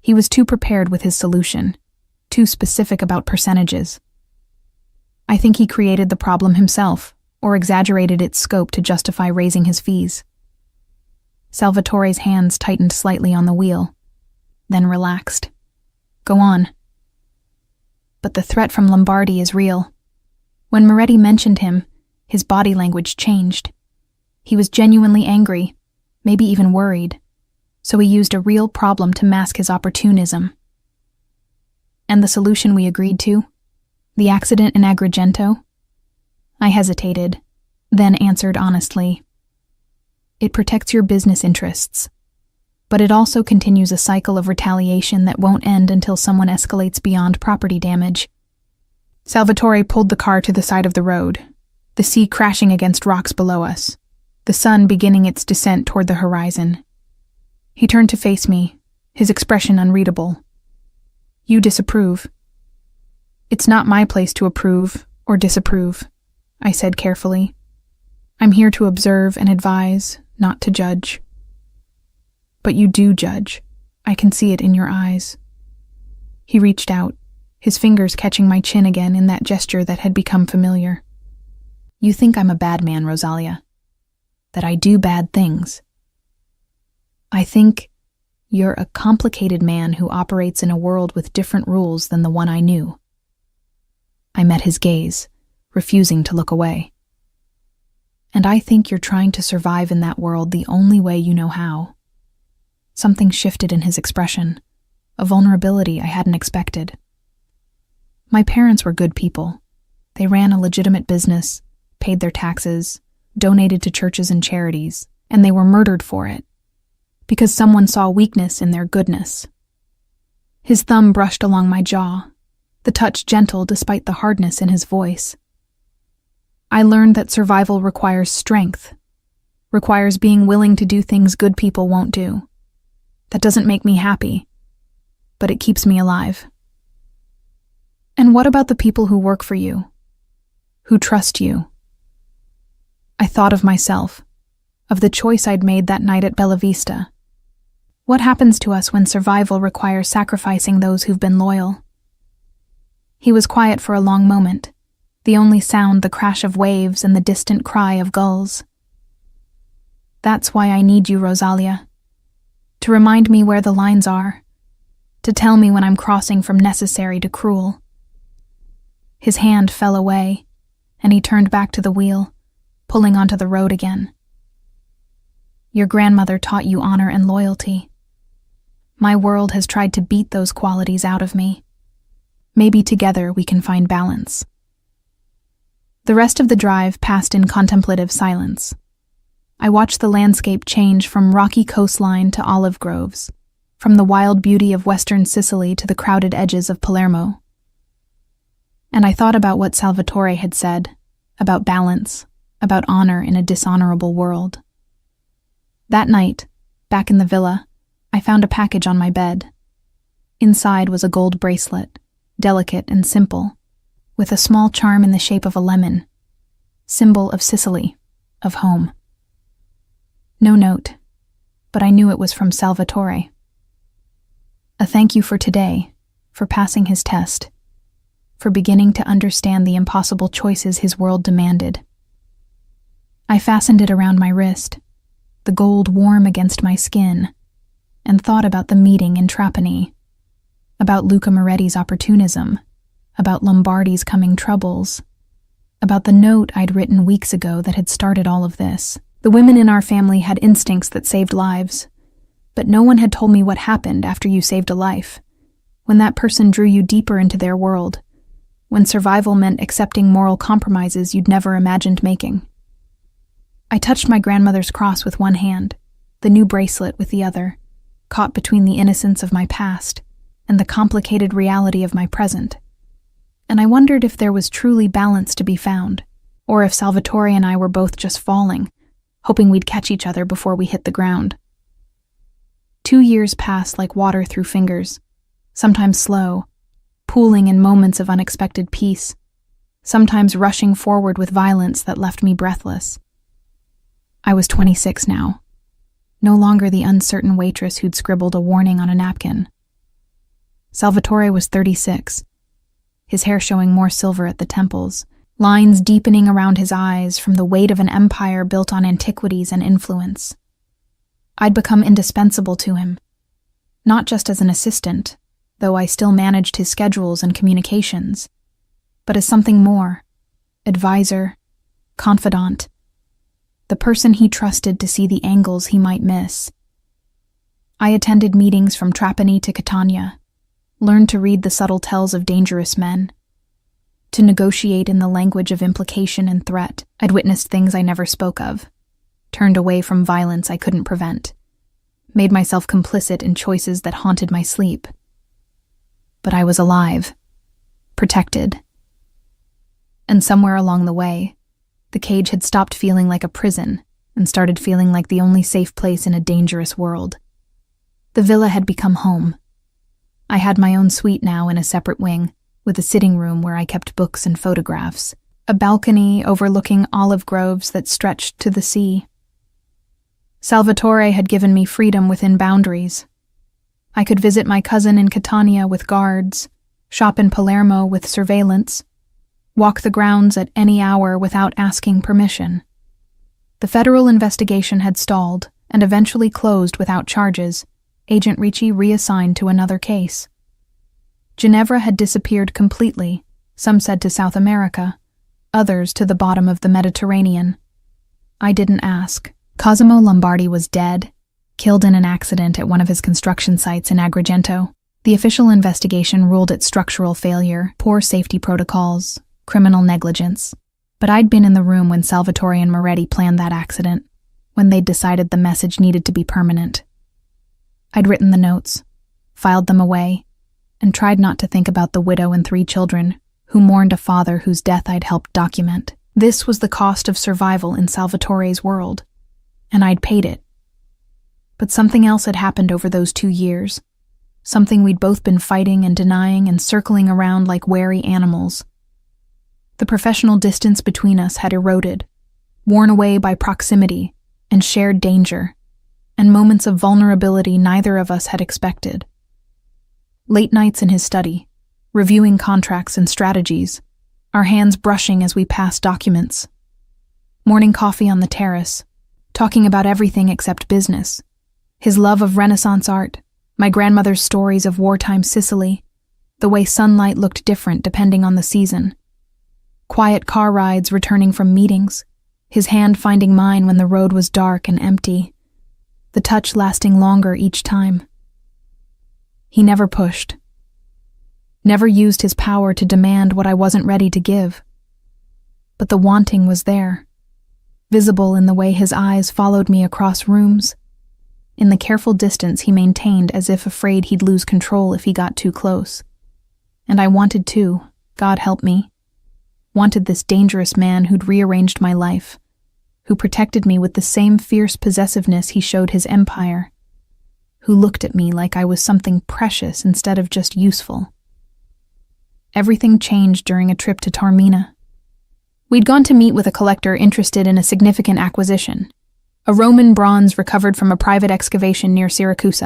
He was too prepared with his solution, too specific about percentages. I think he created the problem himself, or exaggerated its scope to justify raising his fees. Salvatore's hands tightened slightly on the wheel, then relaxed. "Go on." "But the threat from Lombardi is real." When Moretti mentioned him, his body language changed. He was genuinely angry, maybe even worried, so he used a real problem to mask his opportunism. "And the solution we agreed to? The accident in Agrigento?" I hesitated, then answered honestly. "It protects your business interests, but it also continues a cycle of retaliation that won't end until someone escalates beyond property damage." Salvatore pulled the car to the side of the road, the sea crashing against rocks below us, the sun beginning its descent toward the horizon. He turned to face me, his expression unreadable. "You disapprove." "It's not my place to approve or disapprove," I said carefully. "I'm here to observe and advise, not to judge." "But you do judge. I can see it in your eyes." He reached out, his fingers catching my chin again in that gesture that had become familiar. "You think I'm a bad man, Rosalia. That I do bad things. I think you're a complicated man who operates in a world with different rules than the one I knew." I met his gaze, refusing to look away. "And I think you're trying to survive in that world the only way you know how." Something shifted in his expression, a vulnerability I hadn't expected. My parents were good people. They ran a legitimate business, paid their taxes, donated to churches and charities, and they were murdered for it, because someone saw weakness in their goodness. His thumb brushed along my jaw, the touch gentle despite the hardness in his voice. I learned that survival requires strength, requires being willing to do things good people won't do. That doesn't make me happy, but it keeps me alive. "And what about the people who work for you, who trust you?" I thought of myself, of the choice I'd made that night at Bella Vista. What happens to us when survival requires sacrificing those who've been loyal? He was quiet for a long moment, the only sound the crash of waves and the distant cry of gulls. "That's why I need you, Rosalia. To remind me where the lines are, to tell me when I'm crossing from necessary to cruel." His hand fell away, and he turned back to the wheel, pulling onto the road again. "Your grandmother taught you honor and loyalty. My world has tried to beat those qualities out of me. Maybe together we can find balance." The rest of the drive passed in contemplative silence. I watched the landscape change from rocky coastline to olive groves, from the wild beauty of western Sicily to the crowded edges of Palermo. And I thought about what Salvatore had said, about balance, about honor in a dishonorable world. That night, back in the villa, I found a package on my bed. Inside was a gold bracelet, delicate and simple, with a small charm in the shape of a lemon, symbol of Sicily, of home. No note, but I knew it was from Salvatore. A thank you for today, for passing his test, for beginning to understand the impossible choices his world demanded. I fastened it around my wrist, the gold warm against my skin, and thought about the meeting in Trapani, about Luca Moretti's opportunism, about Lombardi's coming troubles, about the note I'd written weeks ago that had started all of this. The women in our family had instincts that saved lives, but no one had told me what happened after you saved a life, when that person drew you deeper into their world, when survival meant accepting moral compromises you'd never imagined making. I touched my grandmother's cross with one hand, the new bracelet with the other, caught between the innocence of my past and the complicated reality of my present. And I wondered if there was truly balance to be found, or if Salvatore and I were both just falling, hoping we'd catch each other before we hit the ground. 2 years passed like water through fingers, sometimes slow, pooling in moments of unexpected peace, sometimes rushing forward with violence that left me breathless. I was 26 now, no longer the uncertain waitress who'd scribbled a warning on a napkin. Salvatore was 36, his hair showing more silver at the temples, lines deepening around his eyes from the weight of an empire built on antiquities and influence. I'd become indispensable to him, not just as an assistant, though I still managed his schedules and communications, but as something more, advisor, confidant, the person he trusted to see the angles he might miss. I attended meetings from Trapani to Catania, learned to read the subtle tells of dangerous men, to negotiate in the language of implication and threat. I'd witnessed things I never spoke of, turned away from violence I couldn't prevent, made myself complicit in choices that haunted my sleep. But I was alive, protected. And somewhere along the way, the cage had stopped feeling like a prison and started feeling like the only safe place in a dangerous world. The villa had become home. I had my own suite now in a separate wing, with a sitting room where I kept books and photographs, a balcony overlooking olive groves that stretched to the sea. Salvatore had given me freedom within boundaries. I could visit my cousin in Catania with guards, shop in Palermo with surveillance, walk the grounds at any hour without asking permission. The federal investigation had stalled and eventually closed without charges, Agent Ricci reassigned to another case. Ginevra had disappeared completely, some said to South America, others to the bottom of the Mediterranean. I didn't ask. Cosimo Lombardi was dead, killed in an accident at one of his construction sites in Agrigento. The official investigation ruled it structural failure, poor safety protocols, criminal negligence. But I'd been in the room when Salvatore and Moretti planned that accident, when they'd decided the message needed to be permanent. I'd written the notes, filed them away, and tried not to think about the widow and 3 children who mourned a father whose death I'd helped document. This was the cost of survival in Salvatore's world, and I'd paid it. But something else had happened over those 2 years, something we'd both been fighting and denying and circling around like wary animals. The professional distance between us had eroded, worn away by proximity and shared danger, and moments of vulnerability neither of us had expected. Late nights in his study, reviewing contracts and strategies, our hands brushing as we passed documents. Morning coffee on the terrace, talking about everything except business. His love of Renaissance art, my grandmother's stories of wartime Sicily, the way sunlight looked different depending on the season. Quiet car rides returning from meetings, his hand finding mine when the road was dark and empty, the touch lasting longer each time. He never pushed, never used his power to demand what I wasn't ready to give. But the wanting was there, visible in the way his eyes followed me across rooms, in the careful distance he maintained as if afraid he'd lose control if he got too close. And I wanted to, God help me, wanted this dangerous man who'd rearranged my life, who protected me with the same fierce possessiveness he showed his empire, who looked at me like I was something precious instead of just useful. Everything changed during a trip to Taormina. We'd gone to meet with a collector interested in a significant acquisition. a Roman bronze recovered from a private excavation near Syracuse.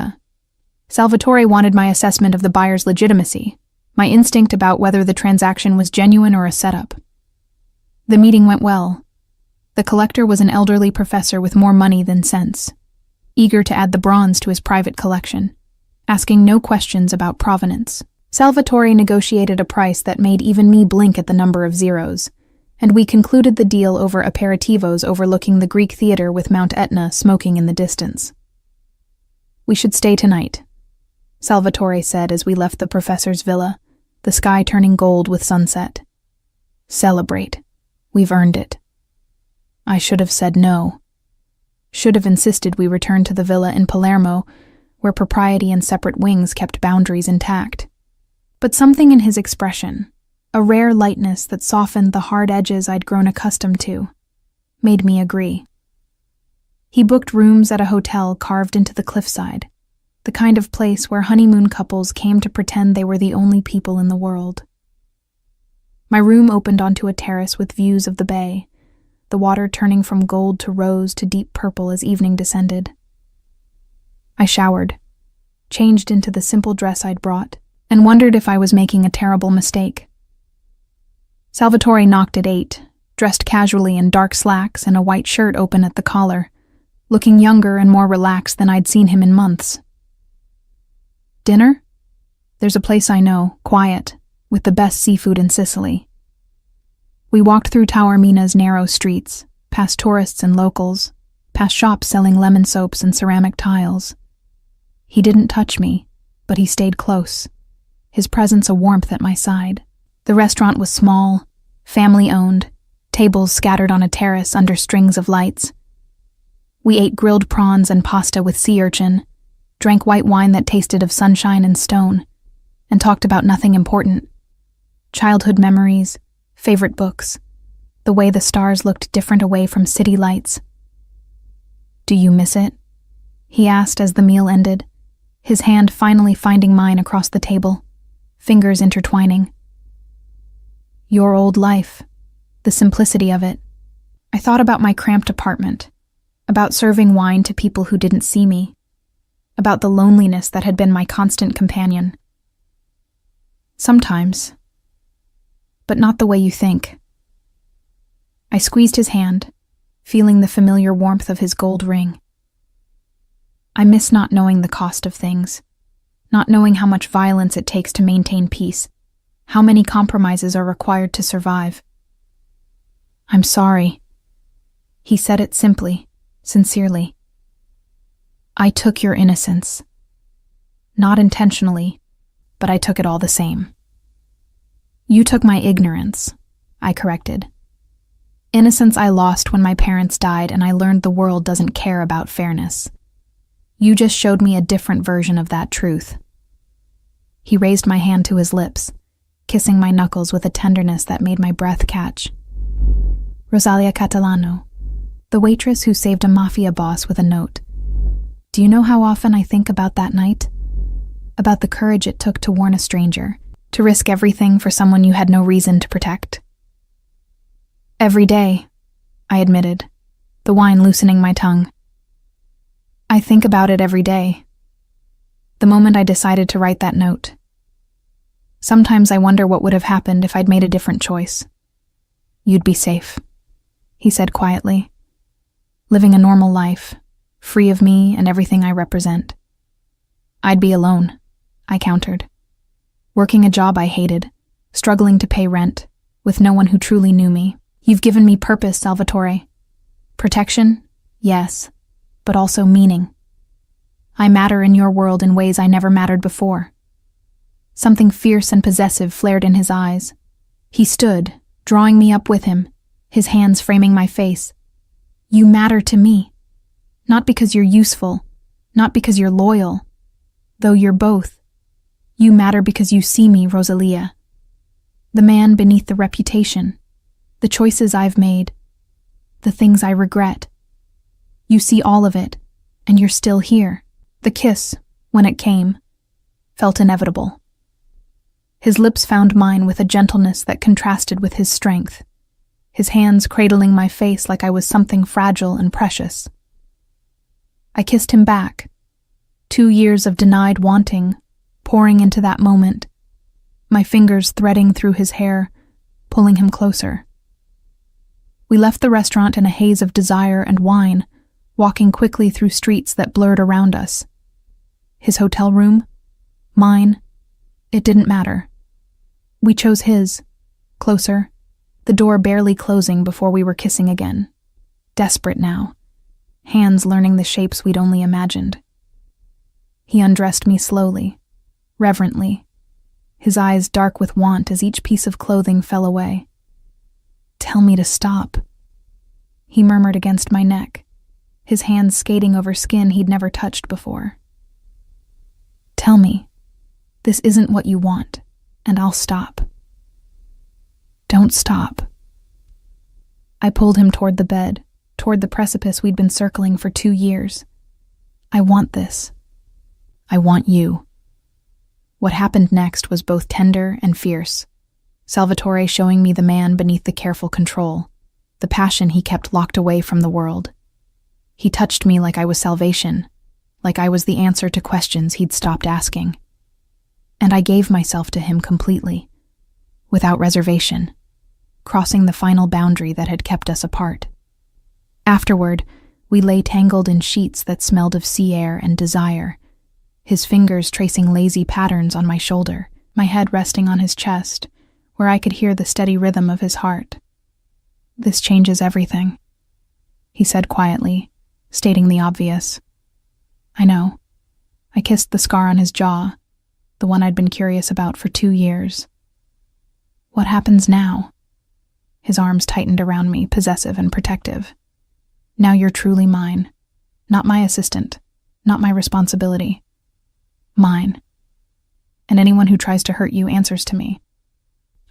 Salvatore wanted my assessment of the buyer's legitimacy, my instinct about whether the transaction was genuine or a setup. The meeting went well. The collector was an elderly professor with more money than sense, eager to add the bronze to his private collection, asking no questions about provenance. Salvatore negotiated a price that made even me blink at the number of zeros, and we concluded the deal over aperitivos overlooking the Greek theater with Mount Etna smoking in the distance. "We should stay tonight," Salvatore said as we left the professor's villa, the sky turning gold with sunset. "Celebrate. We've earned it." I should have said no. Should have insisted we return to the villa in Palermo, where propriety and separate wings kept boundaries intact. But something in his expression, a rare lightness that softened the hard edges I'd grown accustomed to, made me agree. He booked rooms at a hotel carved into the cliffside, the kind of place where honeymoon couples came to pretend they were the only people in the world. My room opened onto a terrace with views of the bay, the water turning from gold to rose to deep purple as evening descended. I showered, changed into the simple dress I'd brought, and wondered if I was making a terrible mistake. Salvatore knocked at 8, dressed casually in dark slacks and a white shirt open at the collar, looking younger and more relaxed than I'd seen him in months. "Dinner? There's a place I know, quiet, with the best seafood in Sicily." We walked through Taormina's narrow streets, past tourists and locals, past shops selling lemon soaps and ceramic tiles. He didn't touch me, but he stayed close, his presence a warmth at my side. The restaurant was small, family-owned, tables scattered on a terrace under strings of lights. We ate grilled prawns and pasta with sea urchin, drank white wine that tasted of sunshine and stone, and talked about nothing important. Childhood memories, favorite books, the way the stars looked different away from city lights. "Do you miss it?" he asked as the meal ended, his hand finally finding mine across the table, fingers intertwining. "Your old life, the simplicity of it." I thought about my cramped apartment, about serving wine to people who didn't see me, about the loneliness that had been my constant companion. "Sometimes, but not the way you think." I squeezed his hand, feeling the familiar warmth of his gold ring. I miss not knowing the cost of things, not knowing how much violence it takes to maintain peace, how many compromises are required to survive. "I'm sorry." He said it simply, sincerely. "I took your innocence. Not intentionally, but I took it all the same." "You took my ignorance," I corrected. "Innocence I lost when my parents died and I learned the world doesn't care about fairness. You just showed me a different version of that truth." He raised my hand to his lips, kissing my knuckles with a tenderness that made my breath catch. "Rosalia Catalano, the waitress who saved a Mafia boss with a note. Do you know how often I think about that night? About the courage it took to warn a stranger, to risk everything for someone you had no reason to protect." "Every day," I admitted, the wine loosening my tongue. "I think about it every day. The moment I decided to write that note. Sometimes I wonder what would have happened if I'd made a different choice." "You'd be safe," he said quietly, "living a normal life, free of me and everything I represent." "I'd be alone," I countered, working a job I hated, struggling to pay rent, with no one who truly knew me. "You've given me purpose, Salvatore. Protection, yes, but also meaning. I matter in your world in ways I never mattered before." Something fierce and possessive flared in his eyes. He stood, drawing me up with him, his hands framing my face. "You matter to me. Not because you're useful, not because you're loyal, though you're both. You matter because you see me, Rosalia. The man beneath the reputation, the choices I've made, the things I regret. You see all of it, and you're still here." The kiss, when it came, felt inevitable. His lips found mine with a gentleness that contrasted with his strength, his hands cradling my face like I was something fragile and precious. I kissed him back. 2 years of denied wanting, pouring into that moment, my fingers threading through his hair, pulling him closer. We left the restaurant in a haze of desire and wine, walking quickly through streets that blurred around us. His hotel room? Mine? It didn't matter. We chose his, closer, the door barely closing before we were kissing again. Desperate now, hands learning the shapes we'd only imagined. He undressed me slowly, reverently, his eyes dark with want as each piece of clothing fell away. "Tell me to stop," he murmured against my neck, his hands skating over skin he'd never touched before. "Tell me, this isn't what you want, and I'll stop." "Don't stop." I pulled him toward the bed, toward the precipice we'd been circling for 2 years. "I want this. I want you." What happened next was both tender and fierce. Salvatore showing me the man beneath the careful control, the passion he kept locked away from the world. He touched me like I was salvation, like I was the answer to questions he'd stopped asking. And I gave myself to him completely, without reservation, crossing the final boundary that had kept us apart. Afterward, we lay tangled in sheets that smelled of sea air and desire, his fingers tracing lazy patterns on my shoulder, my head resting on his chest, where I could hear the steady rhythm of his heart. "This changes everything," he said quietly, stating the obvious. I know. I kissed the scar on his jaw, the one I'd been curious about for 2 years. "What happens now?" His arms tightened around me, possessive and protective. "Now you're truly mine. Not my assistant, not my responsibility. Mine. And anyone who tries to hurt you answers to me."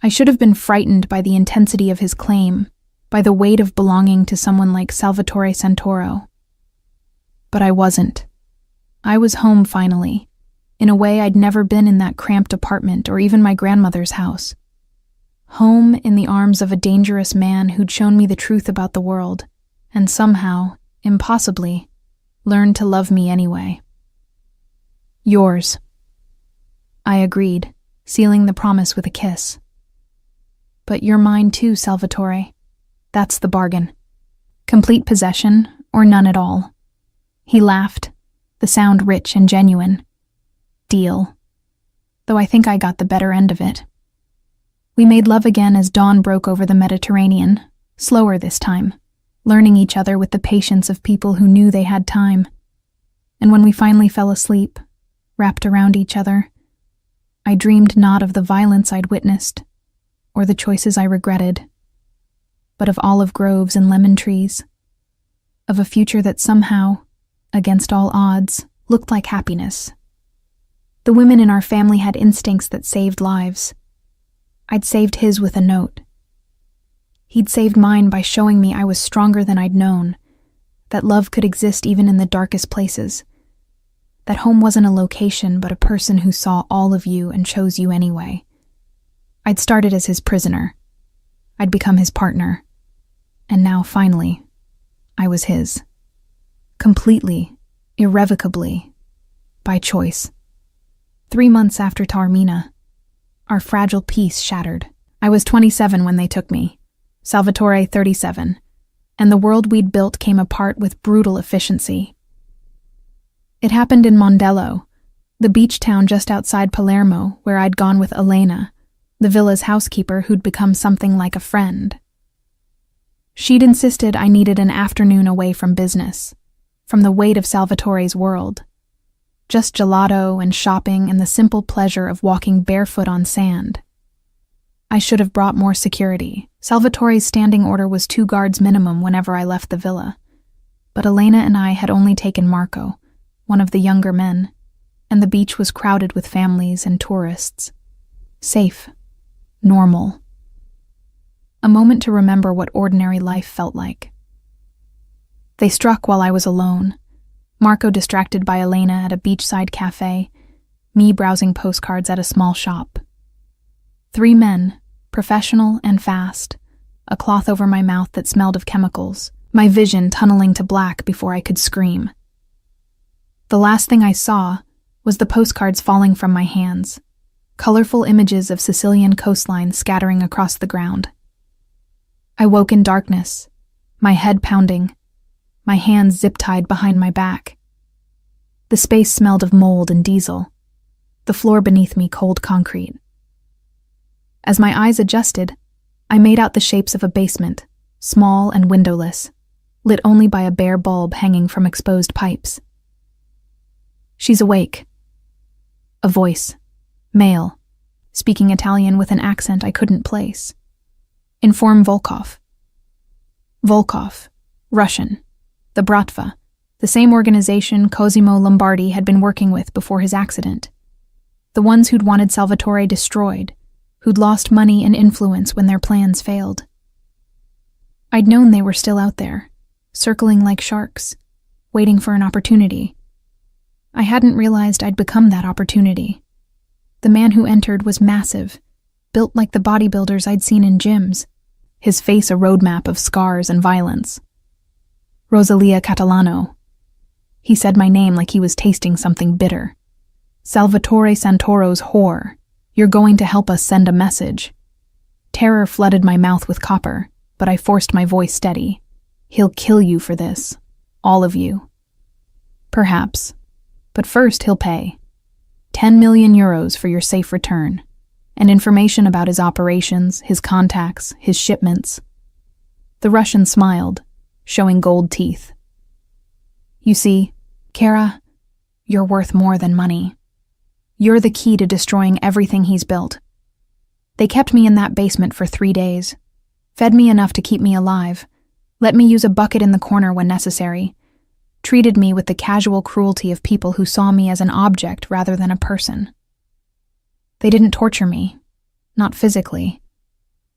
I should have been frightened by the intensity of his claim, by the weight of belonging to someone like Salvatore Santoro. But I wasn't. I was home finally, in a way I'd never been in that cramped apartment or even my grandmother's house. Home in the arms of a dangerous man who'd shown me the truth about the world, and somehow, impossibly, learned to love me anyway. "Yours." I agreed, sealing the promise with a kiss. "But you're mine too, Salvatore. That's the bargain. Complete possession or none at all." He laughed, the sound rich and genuine. "Deal." Though I think I got the better end of it. We made love again as dawn broke over the Mediterranean, slower this time, learning each other with the patience of people who knew they had time. And when we finally fell asleep, wrapped around each other, I dreamed not of the violence I'd witnessed, or the choices I regretted, but of olive groves and lemon trees, of a future that somehow, against all odds, looked like happiness. The women in our family had instincts that saved lives. I'd saved his with a note. He'd saved mine by showing me I was stronger than I'd known, that love could exist even in the darkest places, that home wasn't a location but a person who saw all of you and chose you anyway. I'd started as his prisoner. I'd become his partner. And now, finally, I was his. Completely, irrevocably, by choice. 3 months after Taormina, our fragile peace shattered. I was 27 when they took me, Salvatore 37, and the world we'd built came apart with brutal efficiency. It happened in Mondello, the beach town just outside Palermo, where I'd gone with Elena, the villa's housekeeper who'd become something like a friend. She'd insisted I needed an afternoon away from business, from the weight of Salvatore's world. Just gelato and shopping and the simple pleasure of walking barefoot on sand. I should have brought more security. Salvatore's standing order was 2 guards minimum whenever I left the villa. But Elena and I had only taken Marco, one of the younger men, and the beach was crowded with families and tourists. Safe. Normal. A moment to remember what ordinary life felt like. They struck while I was alone. Marco distracted by Elena at a beachside cafe, me browsing postcards at a small shop. 3 men, professional and fast, a cloth over my mouth that smelled of chemicals, my vision tunneling to black before I could scream. The last thing I saw was the postcards falling from my hands, colorful images of Sicilian coastline scattering across the ground. I woke in darkness, my head pounding, my hands zip-tied behind my back. The space smelled of mold and diesel, the floor beneath me cold concrete. As my eyes adjusted, I made out the shapes of a basement, small and windowless, lit only by a bare bulb hanging from exposed pipes. "She's awake." A voice, male, speaking Italian with an accent I couldn't place. "Inform Volkov." Volkov, Russian, the Bratva, the same organization Cosimo Lombardi had been working with before his accident. The ones who'd wanted Salvatore destroyed, who'd lost money and influence when their plans failed. I'd known they were still out there, circling like sharks, waiting for an opportunity. I hadn't realized I'd become that opportunity. The man who entered was massive, built like the bodybuilders I'd seen in gyms, his face a roadmap of scars and violence. "Rosalia Catalano." He said my name like he was tasting something bitter. "Salvatore Santoro's whore. You're going to help us send a message." Terror flooded my mouth with copper, but I forced my voice steady. "He'll kill you for this. All of you." "Perhaps. But first he'll pay. 10 million euros for your safe return, and information about his operations, his contacts, his shipments." The Russian smiled, showing gold teeth. "You see, Kara, you're worth more than money. You're the key to destroying everything he's built. They kept me in that basement for 3 days, fed me enough to keep me alive, let me use a bucket in the corner when necessary, treated me with the casual cruelty of people who saw me as an object rather than a person. They didn't torture me, not physically,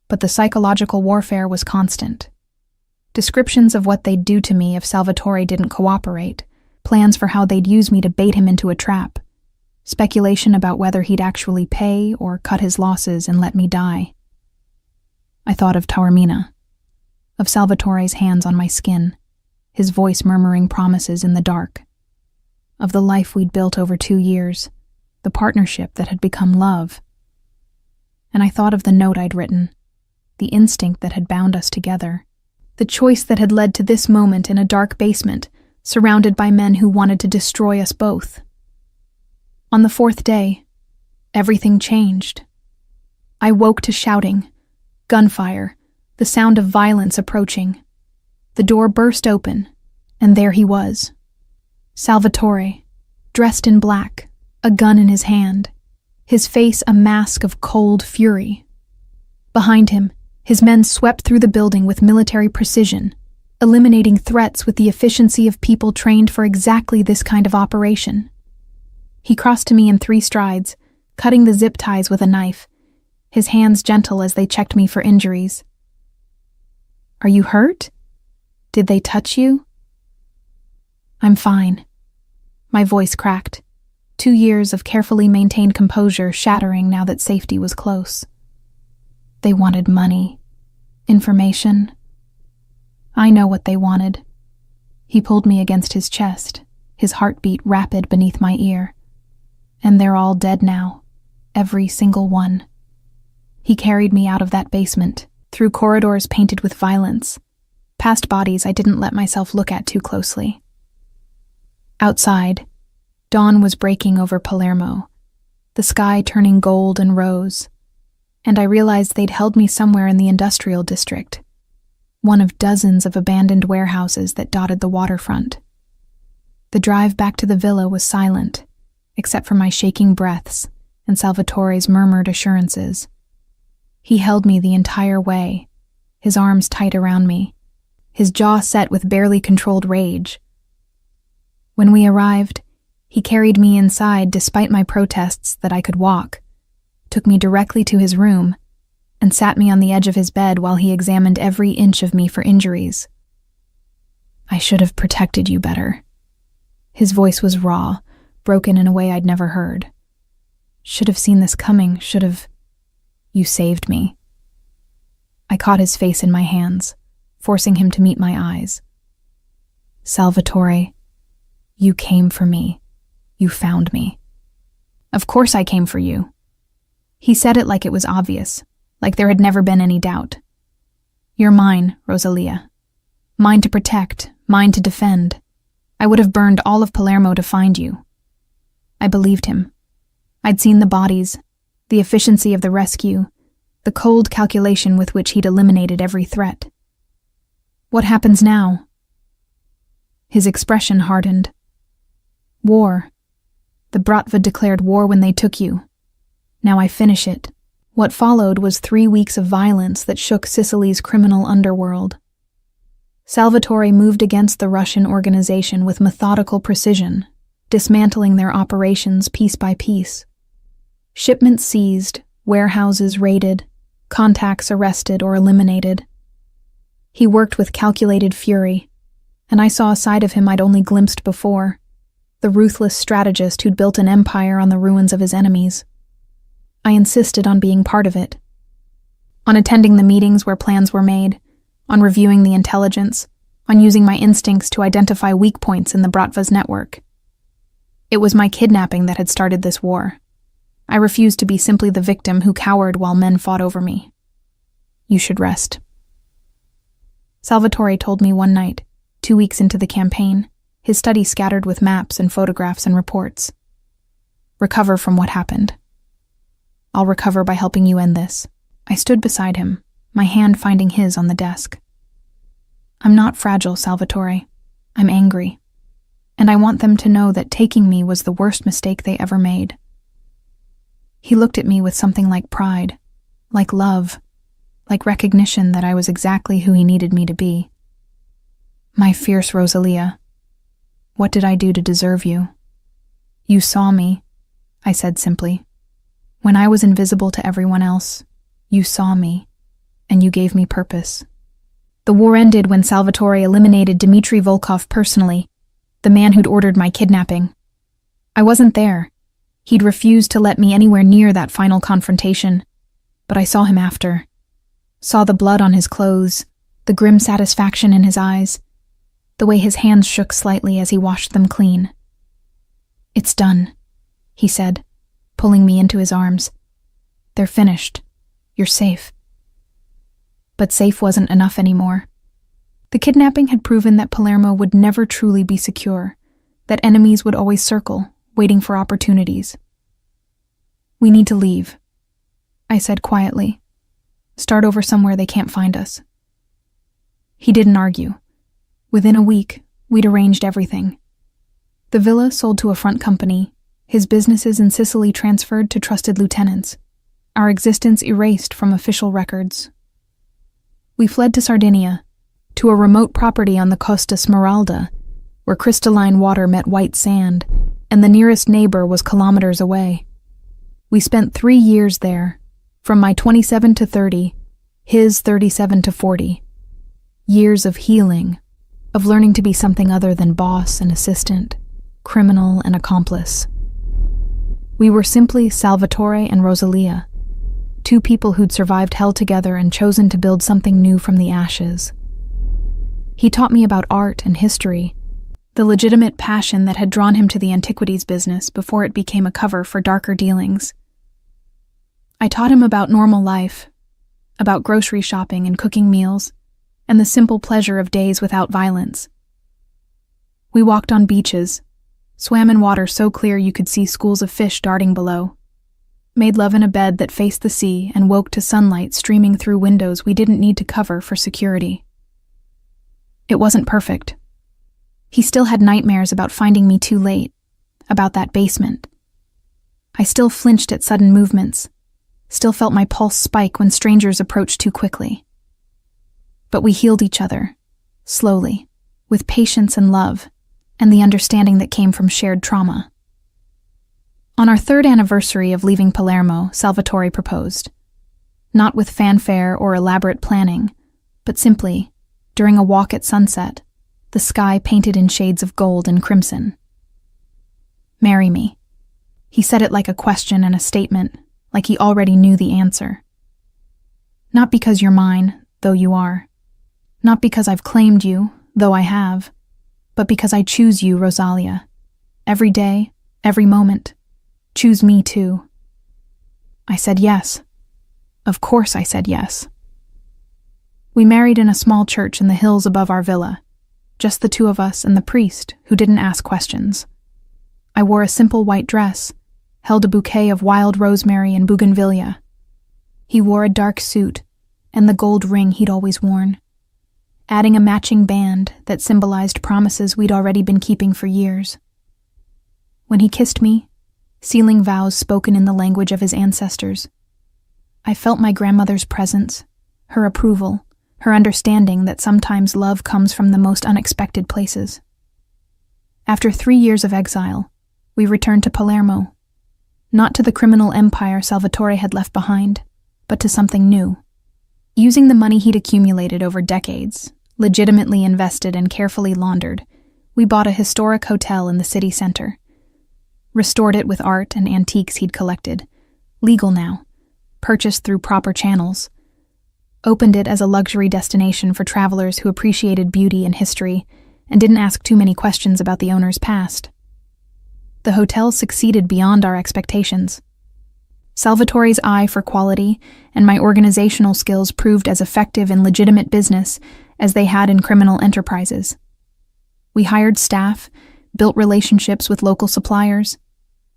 but the psychological warfare was constant. Descriptions of what they'd do to me if Salvatore didn't cooperate, plans for how they'd use me to bait him into a trap, speculation about whether he'd actually pay or cut his losses and let me die. I thought of Taormina, of Salvatore's hands on my skin, his voice murmuring promises in the dark, of the life we'd built over 2 years, the partnership that had become love. And I thought of the note I'd written, the instinct that had bound us together, the choice that had led to this moment in a dark basement, surrounded by men who wanted to destroy us both. On the 4th day, everything changed. I woke to shouting, gunfire, the sound of violence approaching. The door burst open, and there he was. Salvatore, dressed in black, a gun in his hand, his face a mask of cold fury. Behind him, his men swept through the building with military precision, eliminating threats with the efficiency of people trained for exactly this kind of operation. He crossed to me in 3 strides, cutting the zip ties with a knife, his hands gentle as they checked me for injuries. "Are you hurt? Did they touch you?" "I'm fine." My voice cracked, 2 years of carefully maintained composure shattering now that safety was close. They wanted money, information. I know what they wanted. He pulled me against his chest, his heartbeat rapid beneath my ear. And they're all dead now, every single one. He carried me out of that basement, through corridors painted with violence, past bodies I didn't let myself look at too closely. Outside, dawn was breaking over Palermo, the sky turning gold and rose, and I realized they'd held me somewhere in the industrial district, one of dozens of abandoned warehouses that dotted the waterfront. The drive back to the villa was silent, except for my shaking breaths and Salvatore's murmured assurances. He held me the entire way, his arms tight around me, his jaw set with barely controlled rage. When we arrived, he carried me inside despite my protests that I could walk, took me directly to his room, and sat me on the edge of his bed while he examined every inch of me for injuries. "I should have protected you better." His voice was raw, broken in a way I'd never heard. "Should have seen this coming, should have... You saved me." I caught his face in my hands, forcing him to meet my eyes. "Salvatore, you came for me. You found me. Of course I came for you. He said it like it was obvious, like there had never been any doubt. You're mine, Rosalia. Mine to protect, mine to defend. I would have burned all of Palermo to find you. I believed him. I'd seen the bodies, the efficiency of the rescue, the cold calculation with which he'd eliminated every threat. What happens now? His expression hardened. War. The Bratva declared war when they took you. Now I finish it. What followed was 3 weeks of violence that shook Sicily's criminal underworld. Salvatore moved against the Russian organization with methodical precision, dismantling their operations piece by piece. Shipments seized, warehouses raided, contacts arrested or eliminated. He worked with calculated fury, and I saw a side of him I'd only glimpsed before, the ruthless strategist who'd built an empire on the ruins of his enemies. I insisted on being part of it, on attending the meetings where plans were made, on reviewing the intelligence, on using my instincts to identify weak points in the Bratva's network. It was my kidnapping that had started this war. I refused to be simply the victim who cowered while men fought over me. You should rest. Salvatore told me one night, 2 weeks into the campaign, his study scattered with maps and photographs and reports. Recover from what happened. I'll recover by helping you end this. I stood beside him, my hand finding his on the desk. I'm not fragile, Salvatore. I'm angry. And I want them to know that taking me was the worst mistake they ever made. He looked at me with something like pride, like love, like recognition that I was exactly who he needed me to be. My fierce Rosalia, what did I do to deserve you? You saw me, I said simply. When I was invisible to everyone else, you saw me, and you gave me purpose. The war ended when Salvatore eliminated Dmitry Volkov personally, the man who'd ordered my kidnapping. I wasn't there. He'd refused to let me anywhere near that final confrontation, but I saw him after. Saw the blood on his clothes, the grim satisfaction in his eyes, the way his hands shook slightly as he washed them clean. It's done, he said, pulling me into his arms. They're finished. You're safe. But safe wasn't enough anymore. The kidnapping had proven that Palermo would never truly be secure, that enemies would always circle, waiting for opportunities. We need to leave, I said quietly. Start over somewhere they can't find us. He didn't argue. Within a week, we'd arranged everything. The villa sold to a front company, his businesses in Sicily transferred to trusted lieutenants, our existence erased from official records. We fled to Sardinia, to a remote property on the Costa Smeralda, where crystalline water met white sand, and the nearest neighbor was kilometers away. We spent 3 years there, from my 27 to 30, his 37 to 40. Years of healing, of learning to be something other than boss and assistant, criminal and accomplice. We were simply Salvatore and Rosalia, 2 people who'd survived hell together and chosen to build something new from the ashes. He taught me about art and history, the legitimate passion that had drawn him to the antiquities business before it became a cover for darker dealings. I taught him about normal life, about grocery shopping and cooking meals, and the simple pleasure of days without violence. We walked on beaches, swam in water so clear you could see schools of fish darting below, made love in a bed that faced the sea and woke to sunlight streaming through windows we didn't need to cover for security. It wasn't perfect. He still had nightmares about finding me too late, about that basement. I still flinched at sudden movements, still felt my pulse spike when strangers approached too quickly. But we healed each other, slowly, with patience and love, and the understanding that came from shared trauma. On our 3rd anniversary of leaving Palermo, Salvatore proposed. Not with fanfare or elaborate planning, but simply, during a walk at sunset, the sky painted in shades of gold and crimson. Marry me. He said it like a question and a statement, like he already knew the answer. Not because you're mine, though you are. Not because I've claimed you, though I have. But because I choose you, Rosalia. Every day, every moment. Choose me too. I said yes. Of course I said yes. We married in a small church in the hills above our villa, just the two of us and the priest, who didn't ask questions. I wore a simple white dress, held a bouquet of wild rosemary and bougainvillea. He wore a dark suit and the gold ring he'd always worn, adding a matching band that symbolized promises we'd already been keeping for years. When he kissed me, sealing vows spoken in the language of his ancestors, I felt my grandmother's presence, her approval, her understanding that sometimes love comes from the most unexpected places. After 3 years of exile, we returned to Palermo, not to the criminal empire Salvatore had left behind, but to something new. Using the money he'd accumulated over decades, legitimately invested and carefully laundered, we bought a historic hotel in the city center, restored it with art and antiques he'd collected, legal now, purchased through proper channels, opened it as a luxury destination for travelers who appreciated beauty and history and didn't ask too many questions about the owner's past. The hotel succeeded beyond our expectations. Salvatore's eye for quality and my organizational skills proved as effective in legitimate business as they had in criminal enterprises. We hired staff, built relationships with local suppliers,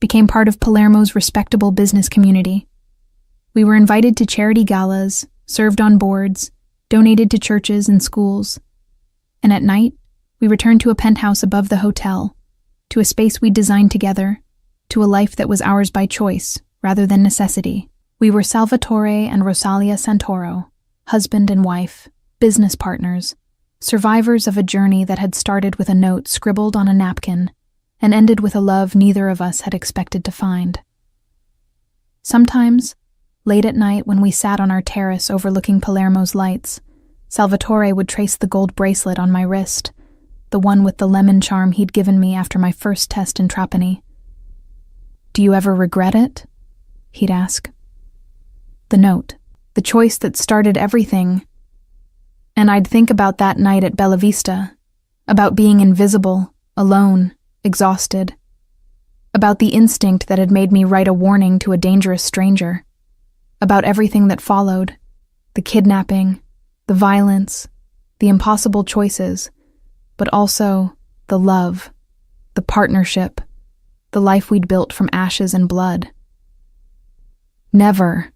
became part of Palermo's respectable business community. We were invited to charity galas, served on boards, donated to churches and schools. And at night, we returned to a penthouse above the hotel, to a space we designed together, to a life that was ours by choice rather than necessity. We were Salvatore and Rosalia Santoro, husband and wife, business partners, survivors of a journey that had started with a note scribbled on a napkin and ended with a love neither of us had expected to find. Sometimes, late at night when we sat on our terrace overlooking Palermo's lights, Salvatore would trace the gold bracelet on my wrist, the one with the lemon charm he'd given me after my first test in Trapani. "Do you ever regret it?" he'd ask. The note, the choice that started everything. And I'd think about that night at Bella Vista, about being invisible, alone, exhausted, about the instinct that had made me write a warning to a dangerous stranger, about everything that followed, the kidnapping, the violence, the impossible choices, but also the love, the partnership, the life we'd built from ashes and blood. "Never,"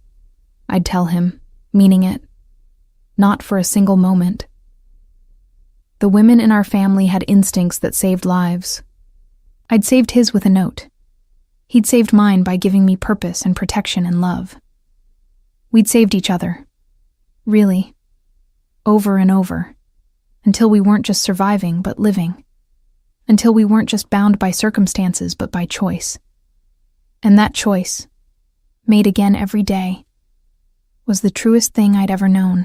I'd tell him, meaning it. Not for a single moment. The women in our family had instincts that saved lives. I'd saved his with a note. He'd saved mine by giving me purpose and protection and love. We'd saved each other. Really. Over and over. Until we weren't just surviving, but living. Until we weren't just bound by circumstances, but by choice. And that choice, made again every day, was the truest thing I'd ever known.